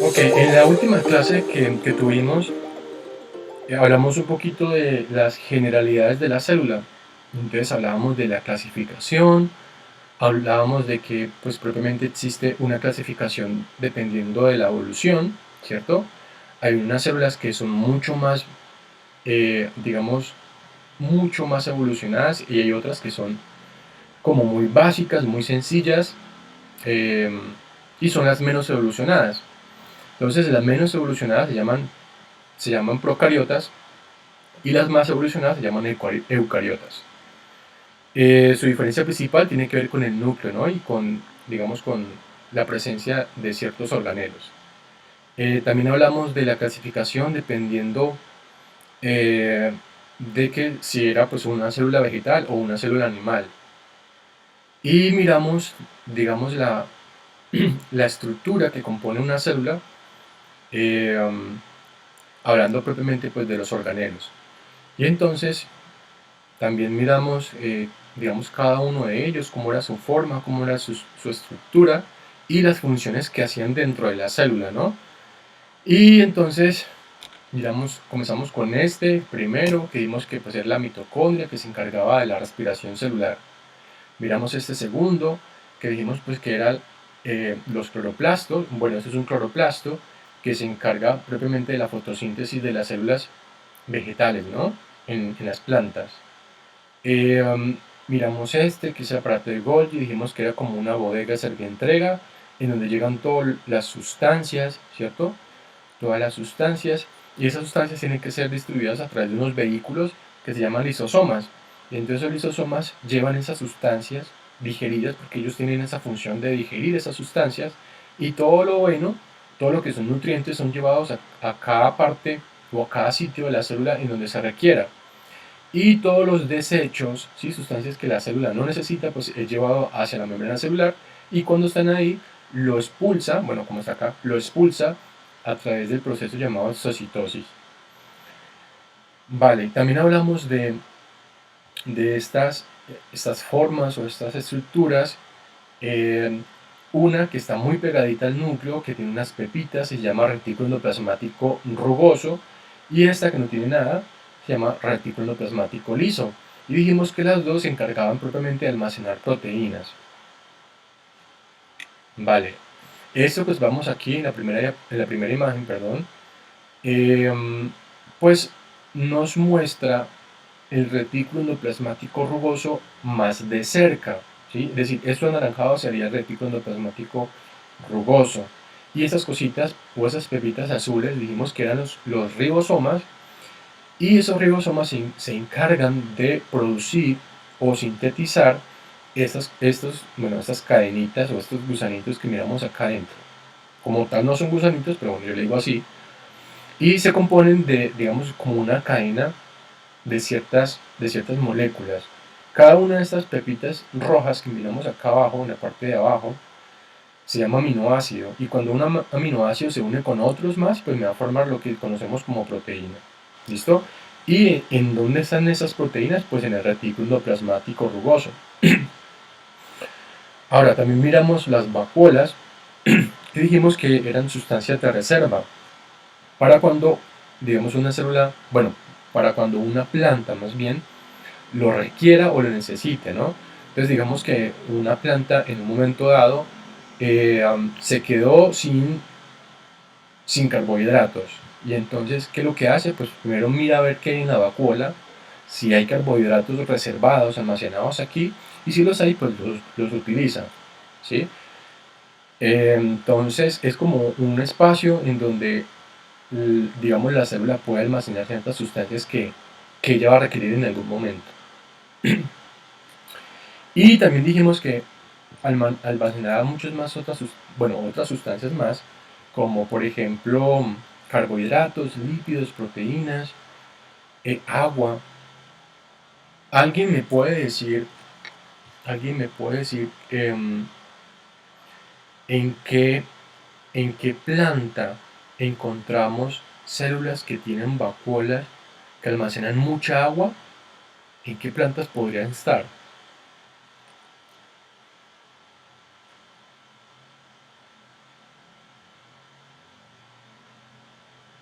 Ok, en la última clase que tuvimos, hablamos un poquito de las generalidades de la célula. Entonces hablábamos de la clasificación, hablábamos de que pues propiamente existe una clasificación dependiendo de la evolución, ¿cierto? Hay unas células que son mucho más, digamos, mucho más evolucionadas y hay otras que son como muy básicas, muy sencillas eh, y son las menos evolucionadas. Entonces las menos evolucionadas se llaman procariotas y las más evolucionadas se llaman eucariotas. Su diferencia principal tiene que ver con el núcleo, ¿no? Y con, digamos, con la presencia de ciertos organelos. También hablamos de la clasificación dependiendo de que si era pues una célula vegetal o una célula animal. Y miramos, digamos, la estructura que compone una célula, eh, um, hablando propiamente pues de los organelos. Y entonces también miramos, digamos, cada uno de ellos, cómo era su forma, cómo era su estructura y las funciones que hacían dentro de la célula, ¿no? Y entonces, miramos, comenzamos con este primero, que vimos que pues, era la mitocondria, que se encargaba de la respiración celular. Miramos este segundo, que dijimos pues que eran los cloroplastos. Bueno, este es un cloroplasto que se encarga propiamente de la fotosíntesis de las células vegetales, ¿no? En las plantas. Miramos este, que es el aparato de Golgi, dijimos que era como una bodega servientrega, en donde llegan todas las sustancias, ¿cierto? Todas las sustancias, y esas sustancias tienen que ser distribuidas a través de unos vehículos que se llaman lisosomas. Y entonces los lisosomas llevan esas sustancias digeridas, porque ellos tienen esa función de digerir esas sustancias, y todo lo bueno, todo lo que son nutrientes son llevados a cada parte o a cada sitio de la célula en donde se requiera. Y todos los desechos, ¿sí? Sustancias que la célula no necesita, pues es llevado hacia la membrana celular y cuando están ahí lo expulsa, bueno, como está acá, lo expulsa a través del proceso llamado exocitosis. Vale, también hablamos de estas formas o estas estructuras. eh, una que está muy pegadita al núcleo, que tiene unas pepitas, se llama retículo endoplasmático rugoso, y esta que no tiene nada se llama retículo endoplasmático liso. Y dijimos que las dos se encargaban propiamente de almacenar proteínas. Vale, esto pues vamos aquí en la primera imagen, perdón, eh, pues nos muestra el retículo endoplasmático rugoso más de cerca, ¿sí? Es decir, esto anaranjado sería el retículo endoplasmático rugoso. Y esas cositas o esas pepitas azules dijimos que eran los ribosomas, y esos ribosomas se encargan de producir o sintetizar estas cadenitas o estos gusanitos que miramos acá adentro. Como tal no son gusanitos, pero bueno, yo le digo así. Y se componen de, digamos, como una cadena de ciertas moléculas. Cada una de estas pepitas rojas que miramos acá abajo, en la parte de abajo, se llama aminoácido. Y cuando un aminoácido se une con otros más, pues me va a formar lo que conocemos como proteína. ¿Listo? ¿Y en dónde están esas proteínas? Pues en el retículo endoplasmático rugoso. Ahora, también miramos las vacuolas, que dijimos que eran sustancias de reserva. Para cuando, digamos, una célula, bueno, para cuando una planta más bien lo requiera o lo necesite, ¿no? Entonces digamos que una planta en un momento dado se quedó sin carbohidratos. Y entonces, ¿qué es lo que hace? Pues primero mira a ver qué hay en la vacuola, si hay carbohidratos reservados, almacenados aquí, y si los hay, pues los utiliza, ¿sí? Entonces es como un espacio en donde, digamos, la célula puede almacenar ciertas sustancias que ella va a requerir en algún momento. Y también dijimos que almacenaba muchas más otras sustancias más, como por ejemplo carbohidratos, lípidos, proteínas, agua. ¿Alguien me puede decir, en qué planta encontramos células que tienen vacuolas que almacenan mucha agua? ¿En qué plantas podrían estar?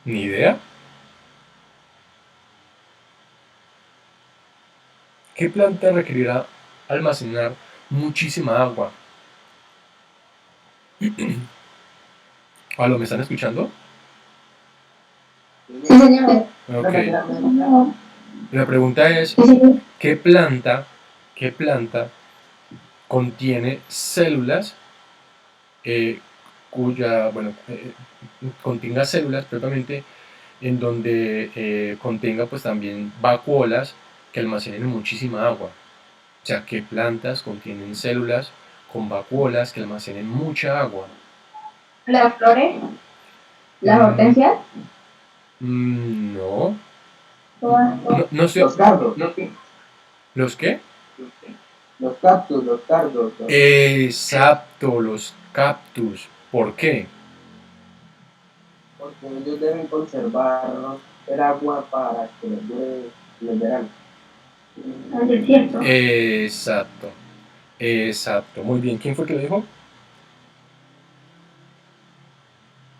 Ni idea. ¿Qué planta requerirá almacenar muchísima agua? ¿Aló, me están escuchando? Sí, señor. Ok. La pregunta es, qué planta contiene células cuya, bueno, contenga células propiamente en donde contenga pues también vacuolas que almacenen muchísima agua? O sea, ¿qué plantas contienen células con vacuolas que almacenen mucha agua? ¿Las flores? ¿Las Mm, hortensias? no, Todas. no sé. Los cardos, ¿Los qué? los cactus, los cardos, Exacto, los cactus. ¿Por qué? porque ellos deben conservar el agua para que les dure en el verano. ¿Es desierto? Exacto, exacto. Muy bien, ¿quién fue el que lo dijo?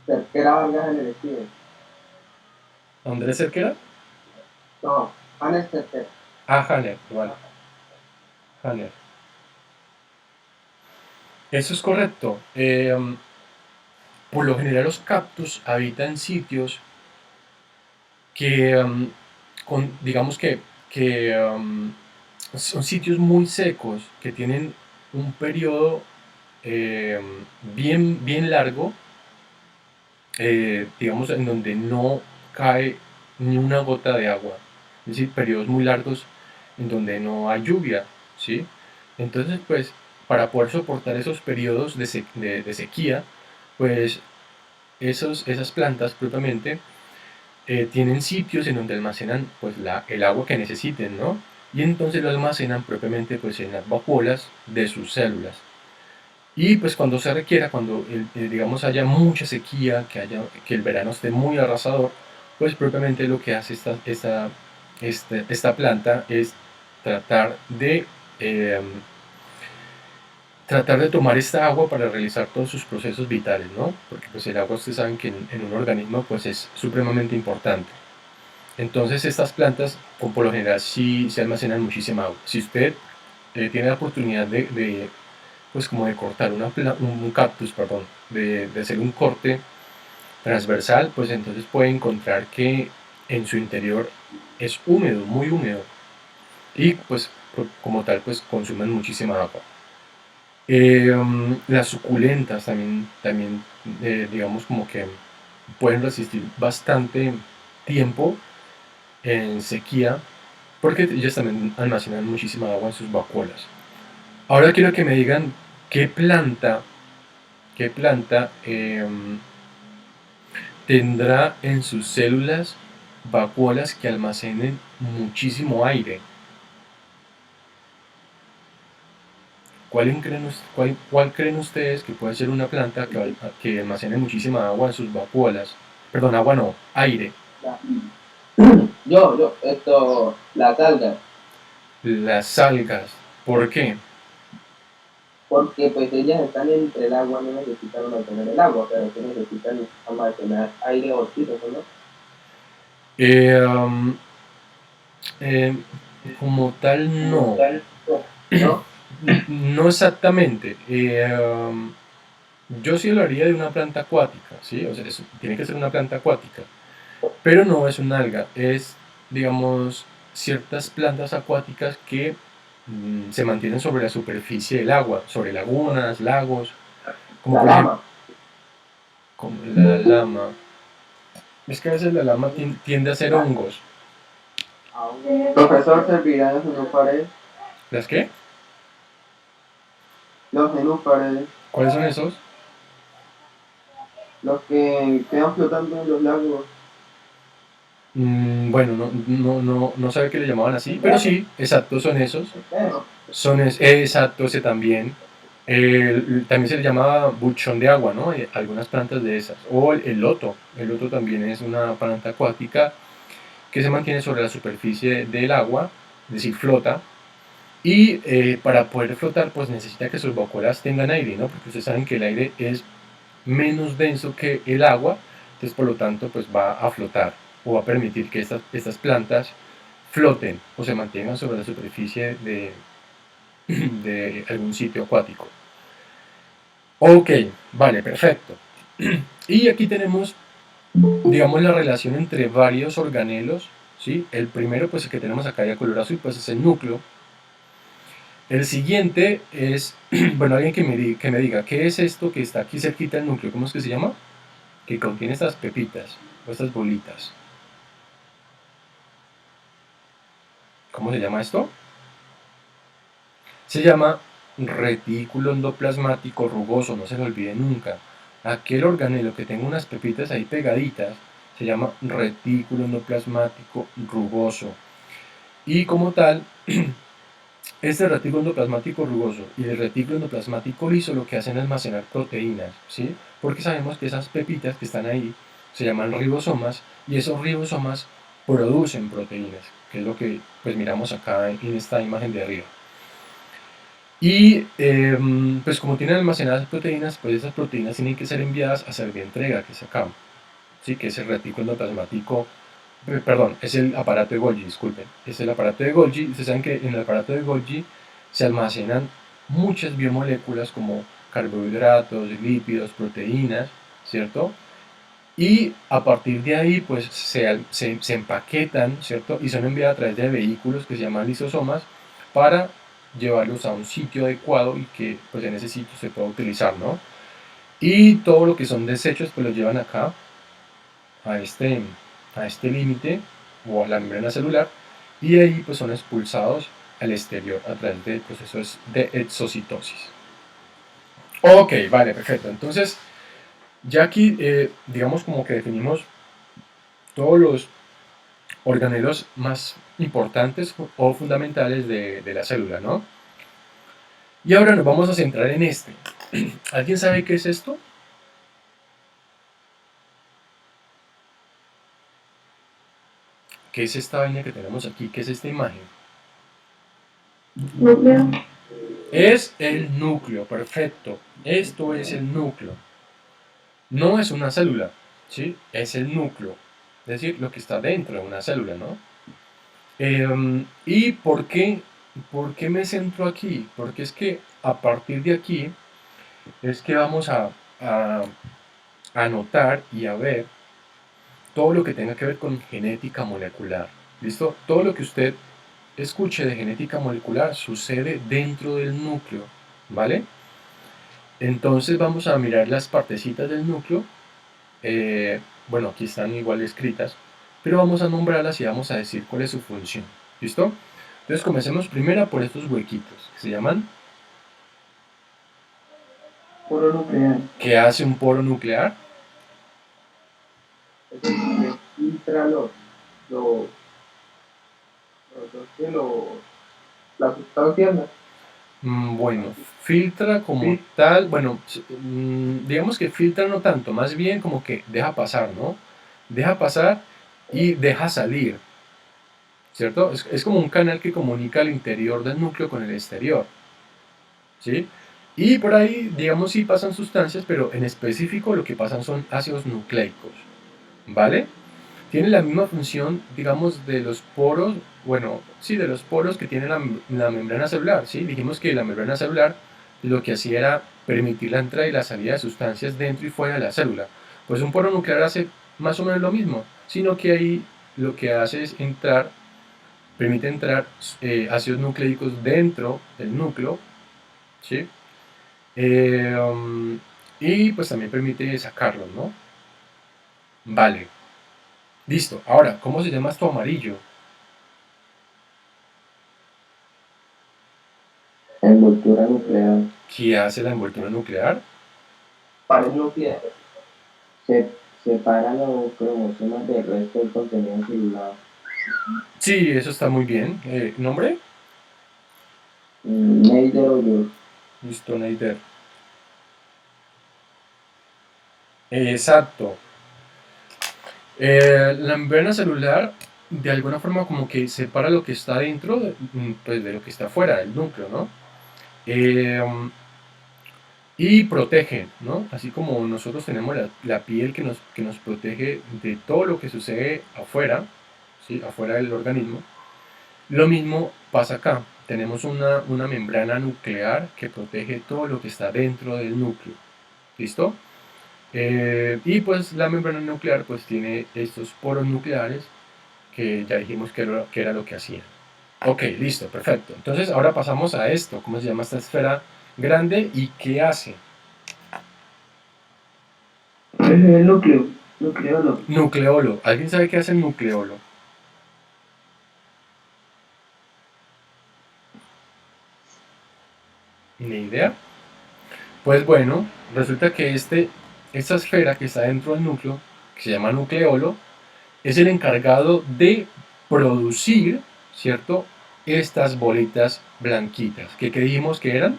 Cerquera Vargas en el estilo. ¿Andrés Cerquera? No, Hannes Cerquera. Ah, Hanner, vale. Hanner. Eso es correcto. Por lo general los cactus habitan sitios que, digamos que son sitios muy secos, que tienen un periodo eh, bien largo, digamos, en donde no cae ni una gota de agua. Es decir, periodos muy largos en donde no hay lluvia, ¿sí? Entonces, pues, para poder soportar esos periodos de sequía, pues esas plantas propiamente tienen sitios en donde almacenan pues el agua que necesiten, ¿no? Y entonces lo almacenan propiamente pues en las vacuolas de sus células. Y pues cuando se requiera, cuando digamos haya mucha sequía, que el verano esté muy arrasador, pues propiamente lo que hace esta planta es tratar de eh, tratar de tomar esta agua para realizar todos sus procesos vitales, ¿no? Porque pues el agua ustedes saben que en un organismo pues es supremamente importante. Entonces estas plantas, por lo general, sí se almacenan muchísima agua. Si usted tiene la oportunidad pues como de cortar un cactus, perdón, de hacer un corte transversal, pues entonces puede encontrar que en su interior es húmedo, muy húmedo. Y pues como tal, pues consumen muchísima agua. Las suculentas también digamos como que pueden resistir bastante tiempo en sequía porque ellas también almacenan muchísima agua en sus vacuolas. Ahora quiero que me digan qué planta tendrá en sus células vacuolas que almacenen muchísimo aire. ¿Cuál creen ustedes que puede ser una planta que almacene muchísima agua en sus vacuolas? Perdón, agua no, aire. Las algas, Las algas. ¿Por qué? porque pues ellas están entre el agua, no necesitan mantener el agua, pero sí necesitan almacenar aire o oxígeno, ¿no? Eh, um, eh, Como tal, no. ¿No? No exactamente. Yo sí hablaría de una planta acuática, ¿sí? O sea, tiene que ser una planta acuática. Pero no es un alga, es, digamos, ciertas plantas acuáticas que se mantienen sobre la superficie del agua, sobre lagunas, lagos, como La por ejemplo, lama. como la lama. Es que a veces la lama tiende a ser hongos. Profesor, servirán los nenúfares, ¿Las qué? los nenúfares, ¿Cuáles son esos? los que quedan flotando en los lagos. Bueno, no sabe que le llamaban así, pero sí, exacto, son esos. Exacto, ese también. También se le llamaba buchón de agua, ¿no? Algunas plantas de esas. O el loto. El loto también es una planta acuática que se mantiene sobre la superficie del agua, es decir, flota. Y para poder flotar, pues necesita que sus vacuolas tengan aire, ¿no? Porque ustedes saben que el aire es menos denso que el agua, entonces por lo tanto pues va a flotar o va a permitir que estas plantas floten o se mantengan sobre la superficie de algún sitio acuático. Ok, vale, perfecto. Y aquí tenemos, digamos, la relación entre varios organelos, ¿sí? El primero, pues el que tenemos acá de color azul, pues es el núcleo. El siguiente es, bueno, alguien que me diga, ¿qué es esto que está aquí cerquita del núcleo? ¿Cómo es que se llama? Que contiene estas pepitas, o estas bolitas. ¿Cómo se llama esto? Se llama retículo endoplasmático rugoso, no se lo olvide nunca. Aquel organelo que tenga unas pepitas ahí pegaditas se llama retículo endoplasmático rugoso. Y como tal, este retículo endoplasmático rugoso y el retículo endoplasmático liso lo que hacen es almacenar proteínas, ¿sí? Porque sabemos que esas pepitas que están ahí se llaman ribosomas y esos ribosomas producen proteínas, que es lo que pues miramos acá en esta imagen de arriba. Y pues como tienen almacenadas proteínas, pues esas proteínas tienen que ser enviadas a hacer de entrega, que es acá, ¿sí? Que es el retículo endoplasmático, perdón, es el aparato de Golgi, disculpen, es el aparato de Golgi. Ustedes saben que en el aparato de Golgi se almacenan muchas biomoléculas como carbohidratos, lípidos, proteínas, ¿cierto? Y a partir de ahí, pues se empaquetan, ¿cierto? Y son enviadas a través de vehículos que se llaman lisosomas para llevarlos a un sitio adecuado y que pues en ese sitio se pueda utilizar, ¿no? Y todo lo que son desechos pues los llevan acá a este límite o a la membrana celular y de ahí pues son expulsados al exterior a través de procesos de exocitosis. Ok, vale, perfecto. Entonces, ya aquí digamos como que definimos todos los organelos más importantes o fundamentales de la célula, ¿no? Y ahora nos vamos a centrar en este. ¿Alguien sabe qué es esto? ¿Qué es esta vaina que tenemos aquí? ¿Qué es esta imagen? Núcleo. Es el núcleo, perfecto. Esto es el núcleo. No es una célula, ¿sí? Es el núcleo. Es decir, lo que está dentro de una célula, ¿no? ¿Y por qué me centro aquí? Porque es que a partir de aquí es que vamos a notar y a ver todo lo que tenga que ver con genética molecular. ¿Listo? Todo lo que usted escuche de genética molecular sucede dentro del núcleo, ¿vale? Entonces vamos a mirar las partecitas del núcleo. Bueno, aquí están igual escritas, pero vamos a nombrarlas y vamos a decir cuál es su función. ¿Listo? Entonces comencemos primero por estos huequitos, que se llaman... Poro nuclear. ¿Qué hace un poro nuclear? Es el que filtra las sustancias. Bueno, filtra como tal, bueno, digamos que filtra no tanto, más bien como que deja pasar, ¿no? Deja pasar y deja salir, ¿cierto? Es como un canal que comunica el interior del núcleo con el exterior, ¿sí? Y por ahí, digamos, sí pasan sustancias, pero en específico lo que pasan son ácidos nucleicos, ¿vale? Tiene la misma función, digamos, de los poros, bueno, sí, de los poros que tiene la membrana celular, ¿sí? Dijimos que la membrana celular lo que hacía era permitir la entrada y la salida de sustancias dentro y fuera de la célula. Pues un poro nuclear hace más o menos lo mismo, sino que ahí lo que hace es permite entrar ácidos nucleicos dentro del núcleo, ¿sí? Y pues también permite sacarlos, ¿no? Vale. Listo. Ahora, ¿cómo se llama esto amarillo? Envoltura nuclear. ¿Qué hace la envoltura nuclear? Pares nucleares. Se separan los cromosomas del resto del contenido celular. Sí, eso está muy bien. ¿Nombre? Neider o yo. Listo, Neider. Exacto. La membrana celular de alguna forma como que separa lo que está dentro pues, de lo que está fuera del núcleo, ¿no? y protegen, ¿no? Así como nosotros tenemos la piel que nos protege de todo lo que sucede afuera, ¿sí? Afuera del organismo, lo mismo pasa acá. Tenemos una membrana nuclear que protege todo lo que está dentro del núcleo. ¿Listo? Y pues la membrana nuclear pues tiene estos poros nucleares que ya dijimos que era lo que hacían. Ok, listo, perfecto. Entonces ahora pasamos a esto. ¿Cómo se llama esta esfera grande y qué hace? Es el núcleo, nucleolo. Nucleolo. ¿Alguien sabe qué hace el nucleolo? Ni idea. Pues bueno, resulta que esta esfera que está dentro del núcleo, que se llama nucleolo, es el encargado de producir, ¿cierto? Estas bolitas blanquitas. ¿Qué dijimos que eran?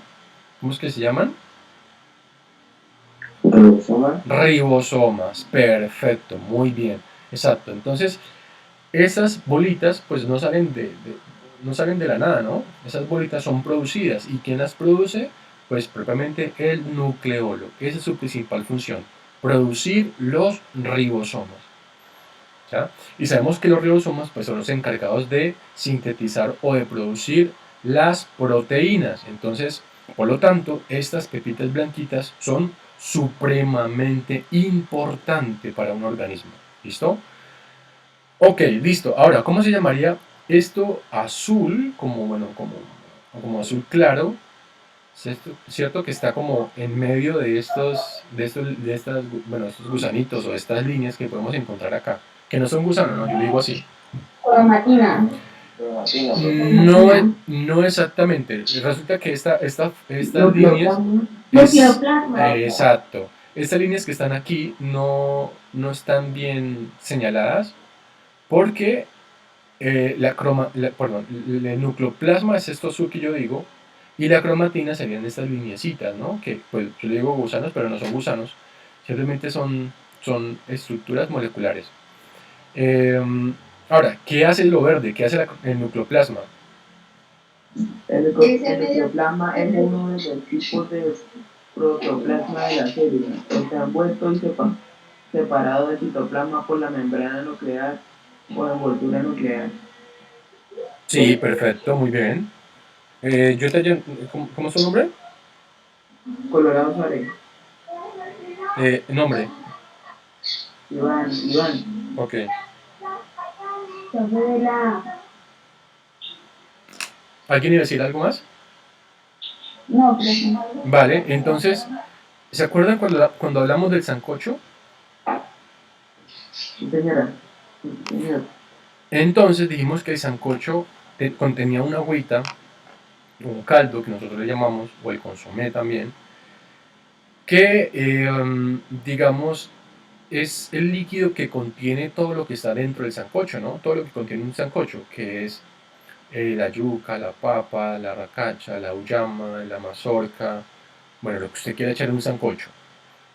¿Cómo es que se llaman? Ribosoma. Ribosomas. Perfecto, muy bien. Exacto. Entonces, esas bolitas pues no salen de la nada, ¿no? Esas bolitas son producidas. ¿Y quién las produce? Pues propiamente el nucleolo. Esa es su principal función. Producir los ribosomas. ¿Ya? Y sabemos que los ribosomas pues, son los encargados de sintetizar o de producir las proteínas. Entonces, por lo tanto, estas pepitas blanquitas son supremamente importantes para un organismo. ¿Listo? Ok, listo. Ahora, ¿cómo se llamaría esto azul? Como azul claro, ¿cierto? Que está como en medio estos gusanitos o estas líneas que podemos encontrar acá. Que no son gusanos, ¿no? Yo digo así. Cromatina. No exactamente. Resulta que estas líneas... Nucleoplasma. Exacto. Estas líneas que están aquí no están bien señaladas porque el nucleoplasma es esto azul que yo digo, y la cromatina serían estas lineecitas, ¿no? Que pues yo le digo gusanos, pero no son gusanos, simplemente son estructuras moleculares. Eh, Ahora, ¿qué hace lo verde? ¿Qué hace el nucleoplasma? El nucleoplasma es uno de los tipos de protoplasma de la célula. Está envuelto y separado del citoplasma por la membrana nuclear o envoltura nuclear. Sí, perfecto, muy bien. ¿Cómo es su nombre? Colorado Suárez. Nombre. Iván. Ok. Sobre la... ¿Alguien iba a decir algo más? No, pero... Vale, entonces, ¿se acuerdan cuando hablamos del sancocho? Sí, señora. Sí, señor. Entonces dijimos que el sancocho contenía una agüita, un caldo que nosotros le llamamos, o el consomé también, que digamos es el líquido que contiene todo lo que está dentro del sancocho, ¿no? Todo lo que contiene un sancocho, que es la yuca, la papa, la racacha, la uyama, la mazorca, bueno, lo que usted quiera echar en un sancocho.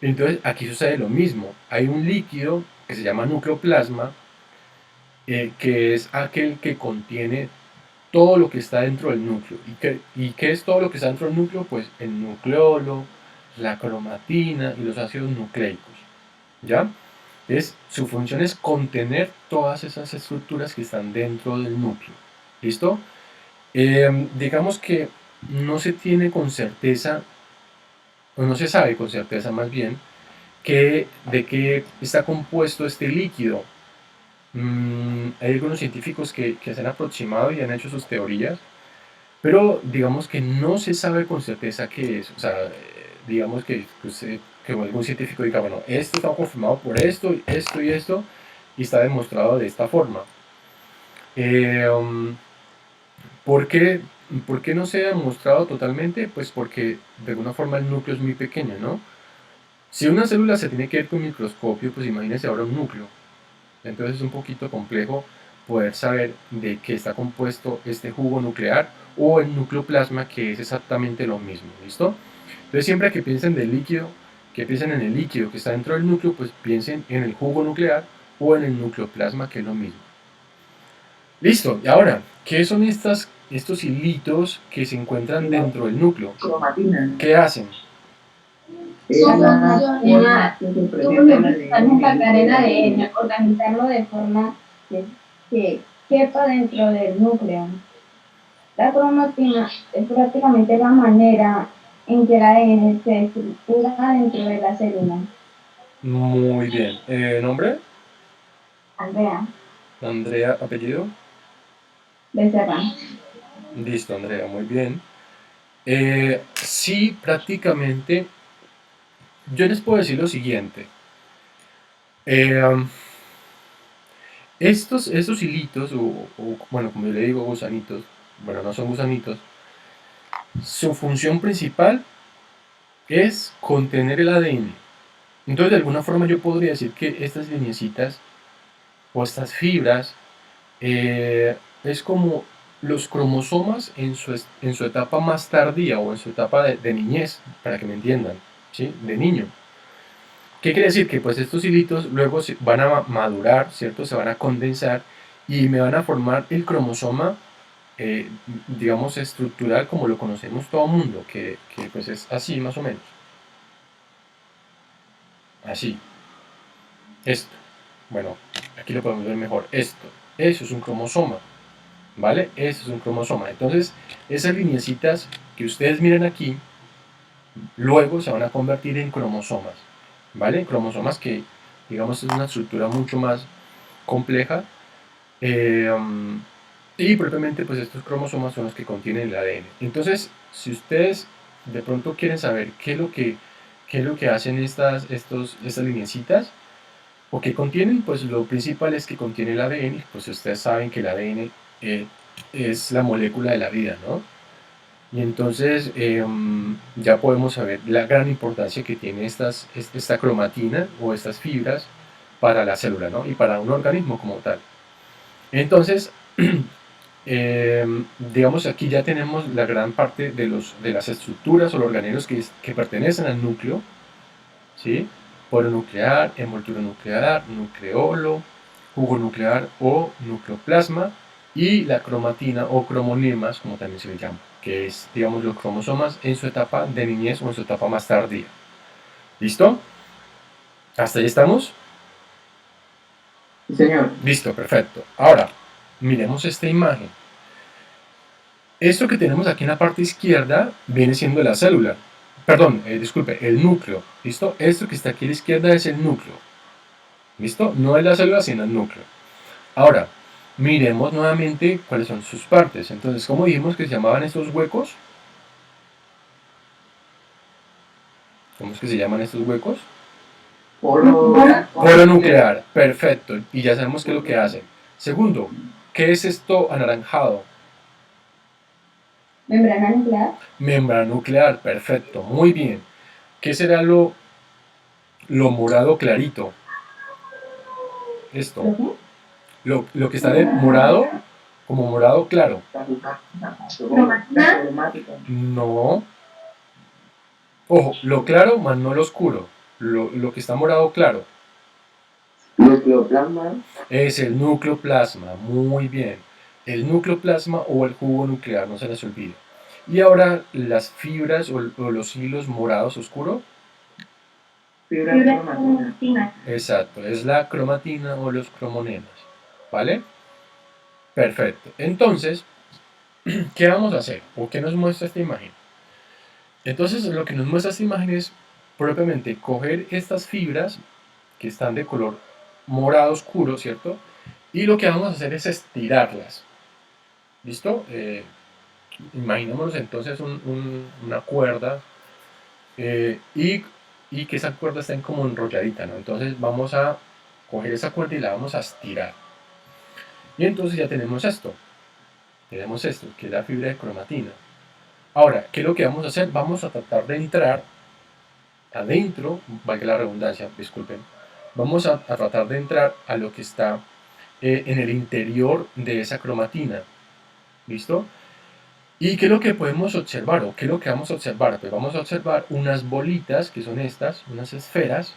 Entonces aquí sucede lo mismo, hay un líquido que se llama nucleoplasma, que es aquel que contiene todo lo que está dentro del núcleo. ¿Y qué es todo lo que está dentro del núcleo? Pues el nucleolo, la cromatina y los ácidos nucleicos. ¿Ya? Su función es contener todas esas estructuras que están dentro del núcleo. ¿Listo? Digamos que no se tiene con certeza, o no se sabe con certeza más bien, de qué está compuesto este líquido. Hay algunos científicos que se han aproximado y han hecho sus teorías, pero digamos que no se sabe con certeza qué es. O sea, digamos que algún científico diga, bueno, esto está confirmado por esto, esto y esto, y está demostrado de esta forma. ¿Por qué, ¿Por qué no se ha demostrado totalmente? Pues porque de alguna forma el núcleo es muy pequeño, ¿no? Si una célula se tiene que ver con microscopio, pues imagínense ahora un núcleo. Entonces es un poquito complejo poder saber de qué está compuesto este jugo nuclear o el nucleoplasma, que es exactamente lo mismo, ¿listo? Entonces siempre que piensen que piensen en el líquido que está dentro del núcleo, pues piensen en el jugo nuclear o en el nucleoplasma, que es lo mismo. Listo, y ahora, ¿qué son estos hilitos que se encuentran dentro del núcleo? Cromatina. ¿Qué hacen? Es Su la función forma es que se tú presenta el necesitas ADN en empacar el el ADN, organizarlo de forma que quepa dentro del núcleo. La cromatina es prácticamente la manera en que el ADN se estructura dentro de la célula. Muy bien. ¿Nombre? Andrea, Andrea, apellido. Becerra. Listo, Andrea, muy bien. Sí, prácticamente, yo les puedo decir lo siguiente. Eh, estos hilitos, bueno, como yo le digo, gusanitos, bueno, no son gusanitos, su función principal es contener el ADN. Entonces, de alguna forma yo podría decir que estas lineecitas o estas fibras es como los cromosomas en su etapa más tardía o en su etapa de niñez, para que me entiendan, ¿sí? De niño. ¿Qué quiere decir? Que pues estos hilitos luego van a madurar, ¿cierto? Se van a condensar y me van a formar el cromosoma, eh, digamos, estructural como lo conocemos todo el mundo, que pues es así más o menos. Así. Esto. Bueno, aquí lo podemos ver mejor. Esto. Eso es un cromosoma. ¿Vale? Eso es un cromosoma. Entonces, esas lineecitas que ustedes miran aquí, luego se van a convertir en cromosomas. ¿Vale? Cromosomas que, digamos, es una estructura mucho más compleja. Y propiamente, pues estos cromosomas son los que contienen el ADN. Entonces, si ustedes de pronto quieren saber qué es lo que hacen estas lineecitas, o qué contienen, pues lo principal es que contiene el ADN. Pues ustedes saben que el ADN es la molécula de la vida, ¿no? Y entonces ya podemos saber la gran importancia que tiene esta cromatina o estas fibras para la célula, ¿no? Y para un organismo como tal. Entonces, digamos, aquí ya tenemos la gran parte de las estructuras o los organelos que pertenecen al núcleo, ¿sí? Poro nuclear, envoltura nuclear, nucleolo, jugo nuclear o nucleoplasma, y la cromatina o cromonemas, como también se le llama, que es, digamos, los cromosomas en su etapa de niñez o en su etapa más tardía. ¿Listo? ¿Hasta ahí estamos? Sí, señor. Listo, perfecto. Ahora, miremos esta imagen. Esto que tenemos aquí en la parte izquierda viene siendo la célula. Perdón, disculpe, el núcleo. ¿Listo? Esto que está aquí a la izquierda es el núcleo. ¿Listo? No es la célula, sino el núcleo. Ahora, miremos nuevamente cuáles son sus partes. Entonces, ¿cómo dijimos que se llamaban estos huecos? ¿Cómo es que se llaman estos huecos? Polo nuclear, perfecto. Y ya sabemos qué es lo que hacen. Segundo, ¿qué es esto anaranjado? Membrana nuclear. Membrana nuclear, perfecto, muy bien. ¿Qué será lo morado clarito? Esto. Lo que está de morado, como morado claro. No. Ojo, lo claro más no lo oscuro. Lo que está morado claro. Nucleoplasma. Es el nucleoplasma, muy bien. El nucleoplasma o el jugo nuclear, no se les olvide. Y ahora las fibras o los hilos morados oscuros. Fibra cromatina. Exacto, es la cromatina o los cromonemas. ¿Vale? Perfecto. Entonces, ¿qué vamos a hacer? ¿O qué nos muestra esta imagen? Entonces, lo que nos muestra esta imagen es propiamente coger estas fibras que están de color morado oscuro, ¿cierto? Y lo que vamos a hacer es estirarlas. ¿Listo? Imaginémonos entonces una cuerda y que esa cuerda esté como enrolladita, ¿no? Entonces vamos a coger esa cuerda y la vamos a estirar. Y entonces ya tenemos esto. Tenemos esto, que es la fibra de cromatina. Ahora, ¿qué es lo que vamos a hacer? Vamos a tratar de entrar adentro, valga la redundancia, disculpen. Vamos a tratar de entrar a lo que está en el interior de esa cromatina. ¿Listo? ¿Y qué es lo que podemos observar? ¿O qué es lo que vamos a observar? Pues vamos a observar unas bolitas, que son estas, unas esferas,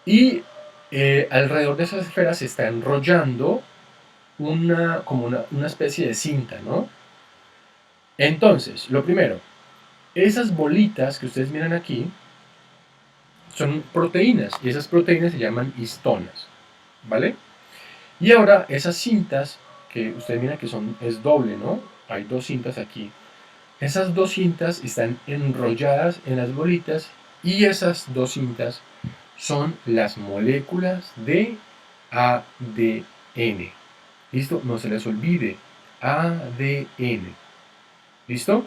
y alrededor de esas esferas se está enrollando como una especie de cinta, ¿no? Entonces, lo primero, esas bolitas que ustedes miran aquí, son proteínas y esas proteínas se llaman histonas, ¿vale? Y ahora esas cintas que usted mira que es doble, ¿no? Hay dos cintas aquí. Esas dos cintas están enrolladas en las bolitas y esas dos cintas son las moléculas de ADN. ¿Listo? No se les olvide. ADN. ¿Listo?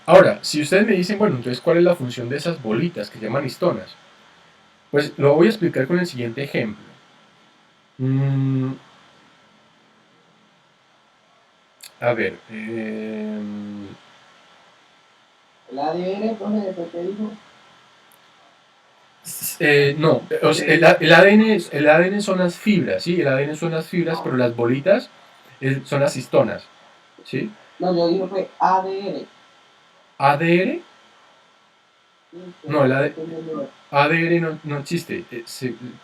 Ahora, si ustedes me dicen, bueno, entonces, ¿cuál es la función de esas bolitas que se llaman histonas? Pues lo voy a explicar con el siguiente ejemplo. A ver. El ADN, pues, ¿qué dijo? No, o sea, el ADN son las fibras, ¿sí? El ADN son las fibras, pero las bolitas son las histonas, ¿sí? No, yo dije fue ADN. ¿ADR? No, ADN. ADR no existe.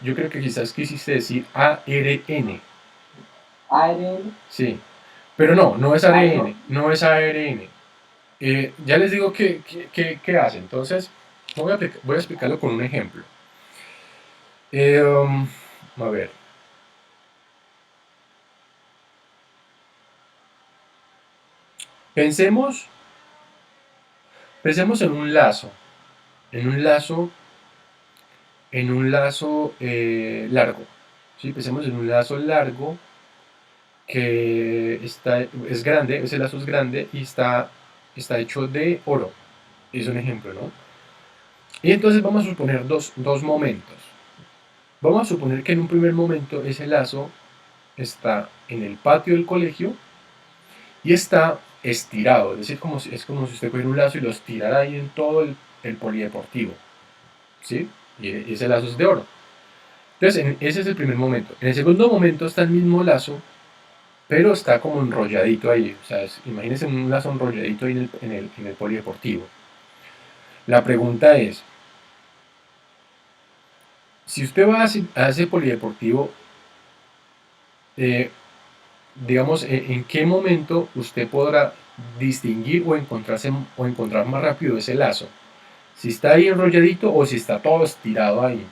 Yo creo que quizás quisiste decir ARN. ARN. Sí, pero no es ARN, no es ARN. Ya les digo qué hace. Entonces, voy a explicarlo con un ejemplo. A ver. Pensemos en un lazo. En un lazo largo. ¿Sí? Pensemos en un lazo largo que es grande, ese lazo es grande y está hecho de oro. Es un ejemplo, ¿no? Y entonces vamos a suponer dos momentos. Vamos a suponer que en un primer momento ese lazo está en el patio del colegio y está estirado, es decir, es como si usted cogiera un lazo y lo estirara ahí en todo el polideportivo, ¿sí? Y ese lazo es de oro. Entonces, ese es el primer momento. En el segundo momento está el mismo lazo, pero está como enrolladito ahí. O sea, imagínense un lazo enrolladito ahí en el polideportivo. La pregunta es, si usted va a ese polideportivo, digamos, ¿en qué momento usted podrá distinguir o encontrar más rápido ese lazo? Si está ahí enrolladito o si está todo estirado ahí.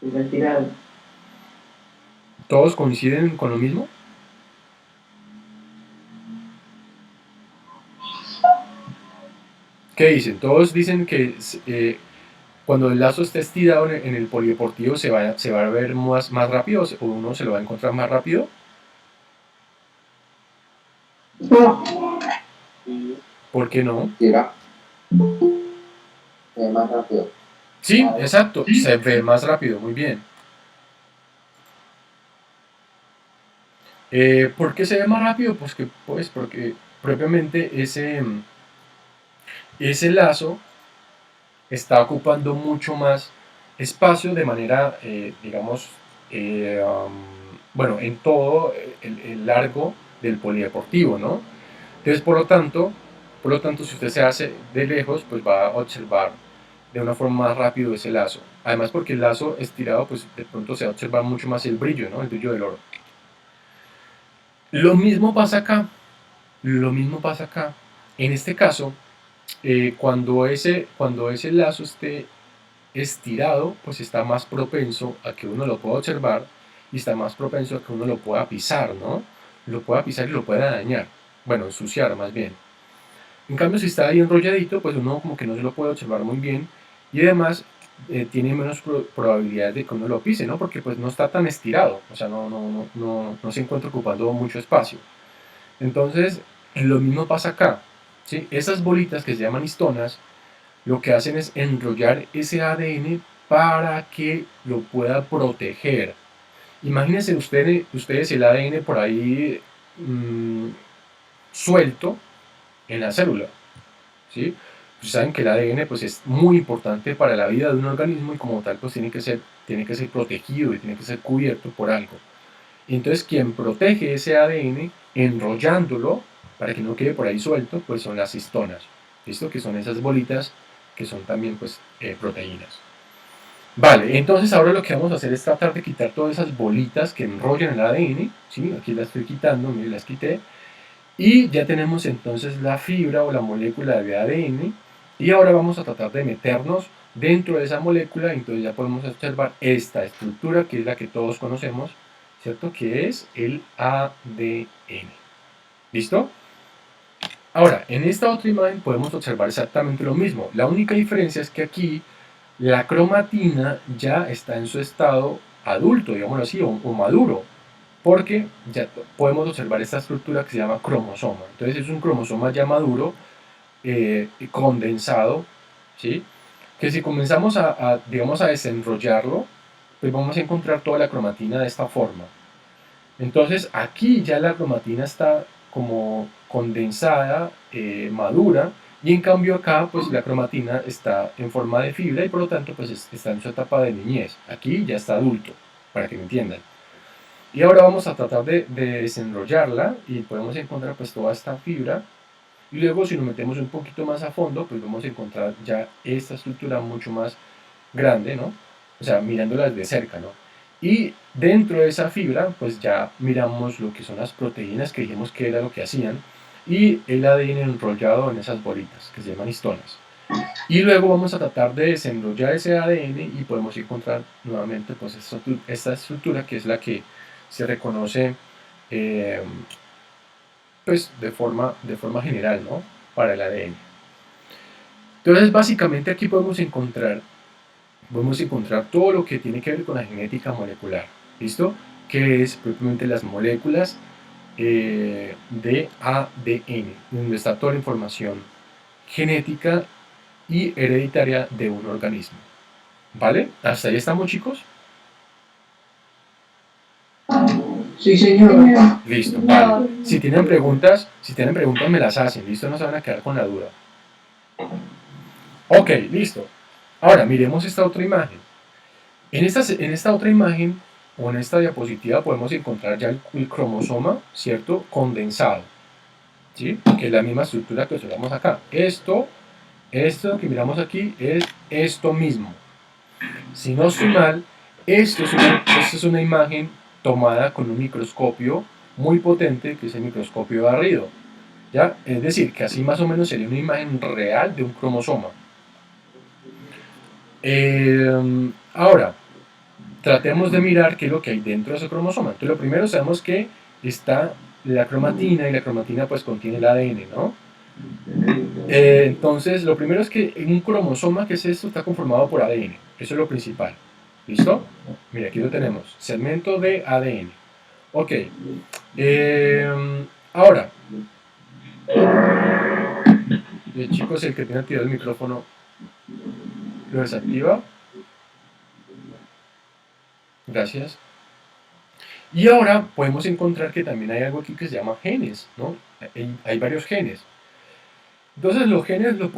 Está estirado. ¿Todos coinciden con lo mismo? ¿Qué dicen? Todos dicen que cuando el lazo esté estirado en el polideportivo se va a ver más rápido o uno se lo va a encontrar más rápido. ¿Por qué no? Tira. Se ve más rápido. Sí, exacto, se ve más rápido, muy bien. ¿Por qué se ve más rápido? Pues porque propiamente ese lazo está ocupando mucho más espacio de manera, digamos, bueno, en todo el largo del polideportivo, ¿no? Entonces, por lo tanto, si usted se hace de lejos, pues va a observar de una forma más rápido ese lazo. Además, porque el lazo estirado, pues de pronto se va a observar mucho más el brillo, ¿no? El brillo del oro. Lo mismo pasa acá. En este caso, cuando ese lazo esté estirado, pues está más propenso a que uno lo pueda observar y está más propenso a que uno lo pueda pisar, ¿no? Lo pueda pisar y lo pueda dañar. Bueno, ensuciar más bien. En cambio, si está ahí enrolladito, pues uno como que no se lo puede observar muy bien y además tiene menos probabilidades de que uno lo pise, ¿no? Porque pues no está tan estirado, o sea, no se encuentra ocupando mucho espacio. Entonces, lo mismo pasa acá, ¿sí? Esas bolitas que se llaman histonas, lo que hacen es enrollar ese ADN para que lo pueda proteger. Imagínense ustedes el ADN por ahí suelto en la célula, ¿sí? Pues saben que el ADN pues, es muy importante para la vida de un organismo y como tal pues tiene que ser protegido y tiene que ser cubierto por algo. Y entonces quien protege ese ADN enrollándolo para que no quede por ahí suelto pues son las histonas, ¿listo? Que son esas bolitas que son también pues proteínas. Vale, entonces ahora lo que vamos a hacer es tratar de quitar todas esas bolitas que enrollan el ADN, ¿sí? Aquí las estoy quitando, mire, las quité. Y ya tenemos entonces la fibra o la molécula de ADN Y ahora vamos a tratar de meternos dentro de esa molécula, entonces ya podemos observar esta estructura que es la que todos conocemos, ¿cierto? Que es el ADN. ¿Listo? Ahora, en esta otra imagen podemos observar exactamente lo mismo. La única diferencia es que aquí la cromatina ya está en su estado adulto, digámoslo así, o maduro, porque ya podemos observar esta estructura que se llama cromosoma. Entonces es un cromosoma ya maduro, condensado, ¿sí? Que si comenzamos digamos, a desenrollarlo, pues vamos a encontrar toda la cromatina de esta forma. Entonces aquí ya la cromatina está como condensada, madura, y en cambio acá pues la cromatina está en forma de fibra y por lo tanto pues está en su etapa de niñez. Aquí ya está adulto, para que me entiendan. Y ahora vamos a tratar de desenrollarla y podemos encontrar pues toda esta fibra. Y luego si nos metemos un poquito más a fondo pues vamos a encontrar ya esta estructura mucho más grande, ¿no? O sea, mirándola desde cerca, ¿no? Y dentro de esa fibra, pues ya miramos lo que son las proteínas, que dijimos que era lo que hacían, y el ADN enrollado en esas bolitas, que se llaman histonas. Y luego vamos a tratar de desenrollar ese ADN y podemos encontrar nuevamente pues esta estructura que es la que se reconoce eh, pues de forma general, ¿no? Para el ADN. Entonces básicamente aquí podemos encontrar todo lo que tiene que ver con la genética molecular, ¿listo? Que es propiamente las moléculas de ADN, donde está toda la información genética y hereditaria de un organismo. ¿Vale? ¿Hasta ahí estamos, chicos? Sí, señor. Listo, vale. Si tienen preguntas me las hacen, ¿listo? No se van a quedar con la duda. Ok, listo. Ahora, miremos esta otra imagen. En esta otra imagen, o en esta diapositiva, podemos encontrar ya el cromosoma, ¿cierto? Condensado, ¿sí? Que es la misma estructura que observamos acá. Esto que miramos aquí es esto mismo. Si no estoy mal, esto es una imagen tomada con un microscopio muy potente, que es el microscopio barrido, ¿ya? Es decir, que así más o menos sería una imagen real de un cromosoma. Ahora, tratemos de mirar qué es lo que hay dentro de ese cromosoma. Entonces, lo primero sabemos que está la cromatina, y la cromatina pues contiene el ADN, ¿no? Entonces, lo primero es que un cromosoma, ¿qué es esto? Está conformado por ADN. Eso es lo principal. ¿Listo? Mira, aquí lo tenemos. Segmento de ADN. Ok. Ahora, chicos, el que tiene activado el micrófono lo desactiva. Gracias. Y ahora podemos encontrar que también hay algo aquí que se llama genes, ¿no? Hay varios genes. Entonces los genes los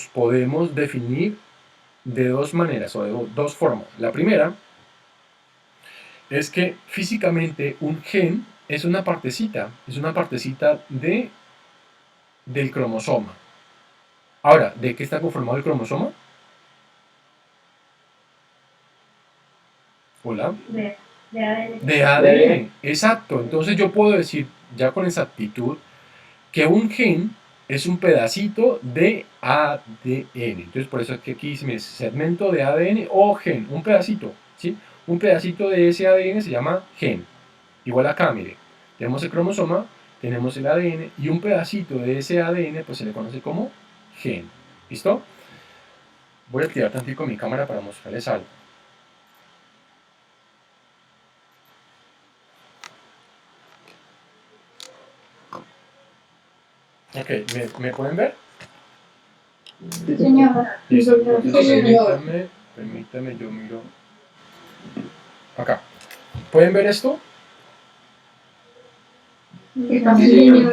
podemos definir de dos maneras o de dos formas. La primera es que físicamente un gen es una partecita del cromosoma. Ahora, ¿de qué está conformado el cromosoma? Hola. De ADN, exacto. Entonces yo puedo decir ya con exactitud que un gen es un pedacito de ADN. Entonces por eso es que aquí dice segmento de ADN o gen, un pedacito, ¿sí? Un pedacito de ese ADN se llama gen. Igual acá, mire, tenemos el cromosoma, tenemos el ADN y un pedacito de ese ADN pues se le conoce como gen. ¿Listo? Voy a activar tantito mi cámara para mostrarles algo. Ok, ¿me pueden ver? Sí, señor. Listo. Señor. Permítame, yo miro. Acá. ¿Pueden ver esto?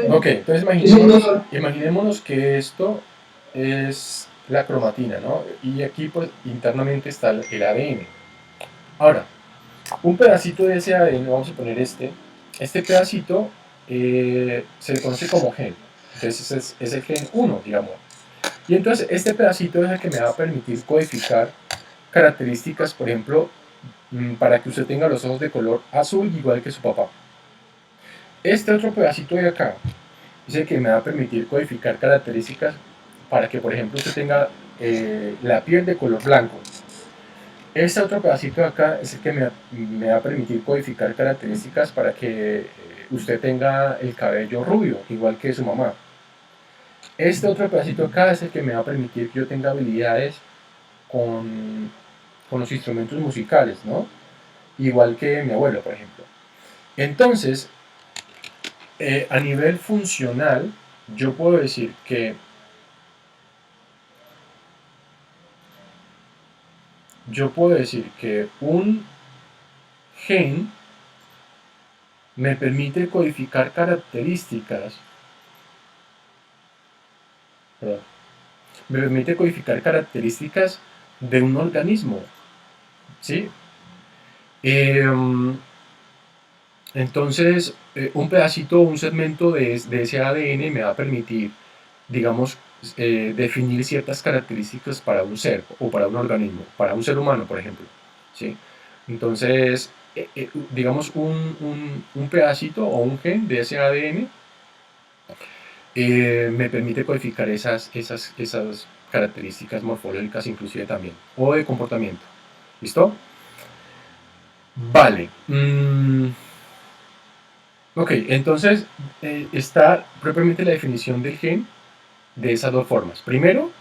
Ok, entonces imaginémonos que esto es la cromatina, ¿no? Y aquí pues internamente está el ADN. Ahora, un pedacito de ese ADN, vamos a poner este pedacito se le conoce como gen. Entonces es el gen 1, digamos. Y entonces este pedacito es el que me va a permitir codificar características, por ejemplo, para que usted tenga los ojos de color azul igual que su papá. Este otro pedacito de acá, es el que me va a permitir codificar características para que, por ejemplo, usted tenga la piel de color blanco. Este otro pedacito de acá es el que me va a permitir codificar características para que usted tenga el cabello rubio, igual que su mamá. Este otro pedacito acá es el que me va a permitir que yo tenga habilidades con los instrumentos musicales, ¿no? Igual que mi abuelo, por ejemplo. Entonces, a nivel funcional, yo puedo decir que un gen me permite codificar características, perdón, me permite codificar características de un organismo, ¿sí? Entonces, un pedacito, un segmento de ese ADN me va a permitir, digamos, definir ciertas características para un ser o para un organismo, para un ser humano, por ejemplo, ¿sí? Entonces, digamos, un pedacito o un gen de ese ADN me permite codificar esas características morfológicas inclusive también, o de comportamiento. ¿Listo? Vale. Ok, entonces está propiamente la definición del gen de esas dos formas. Primero,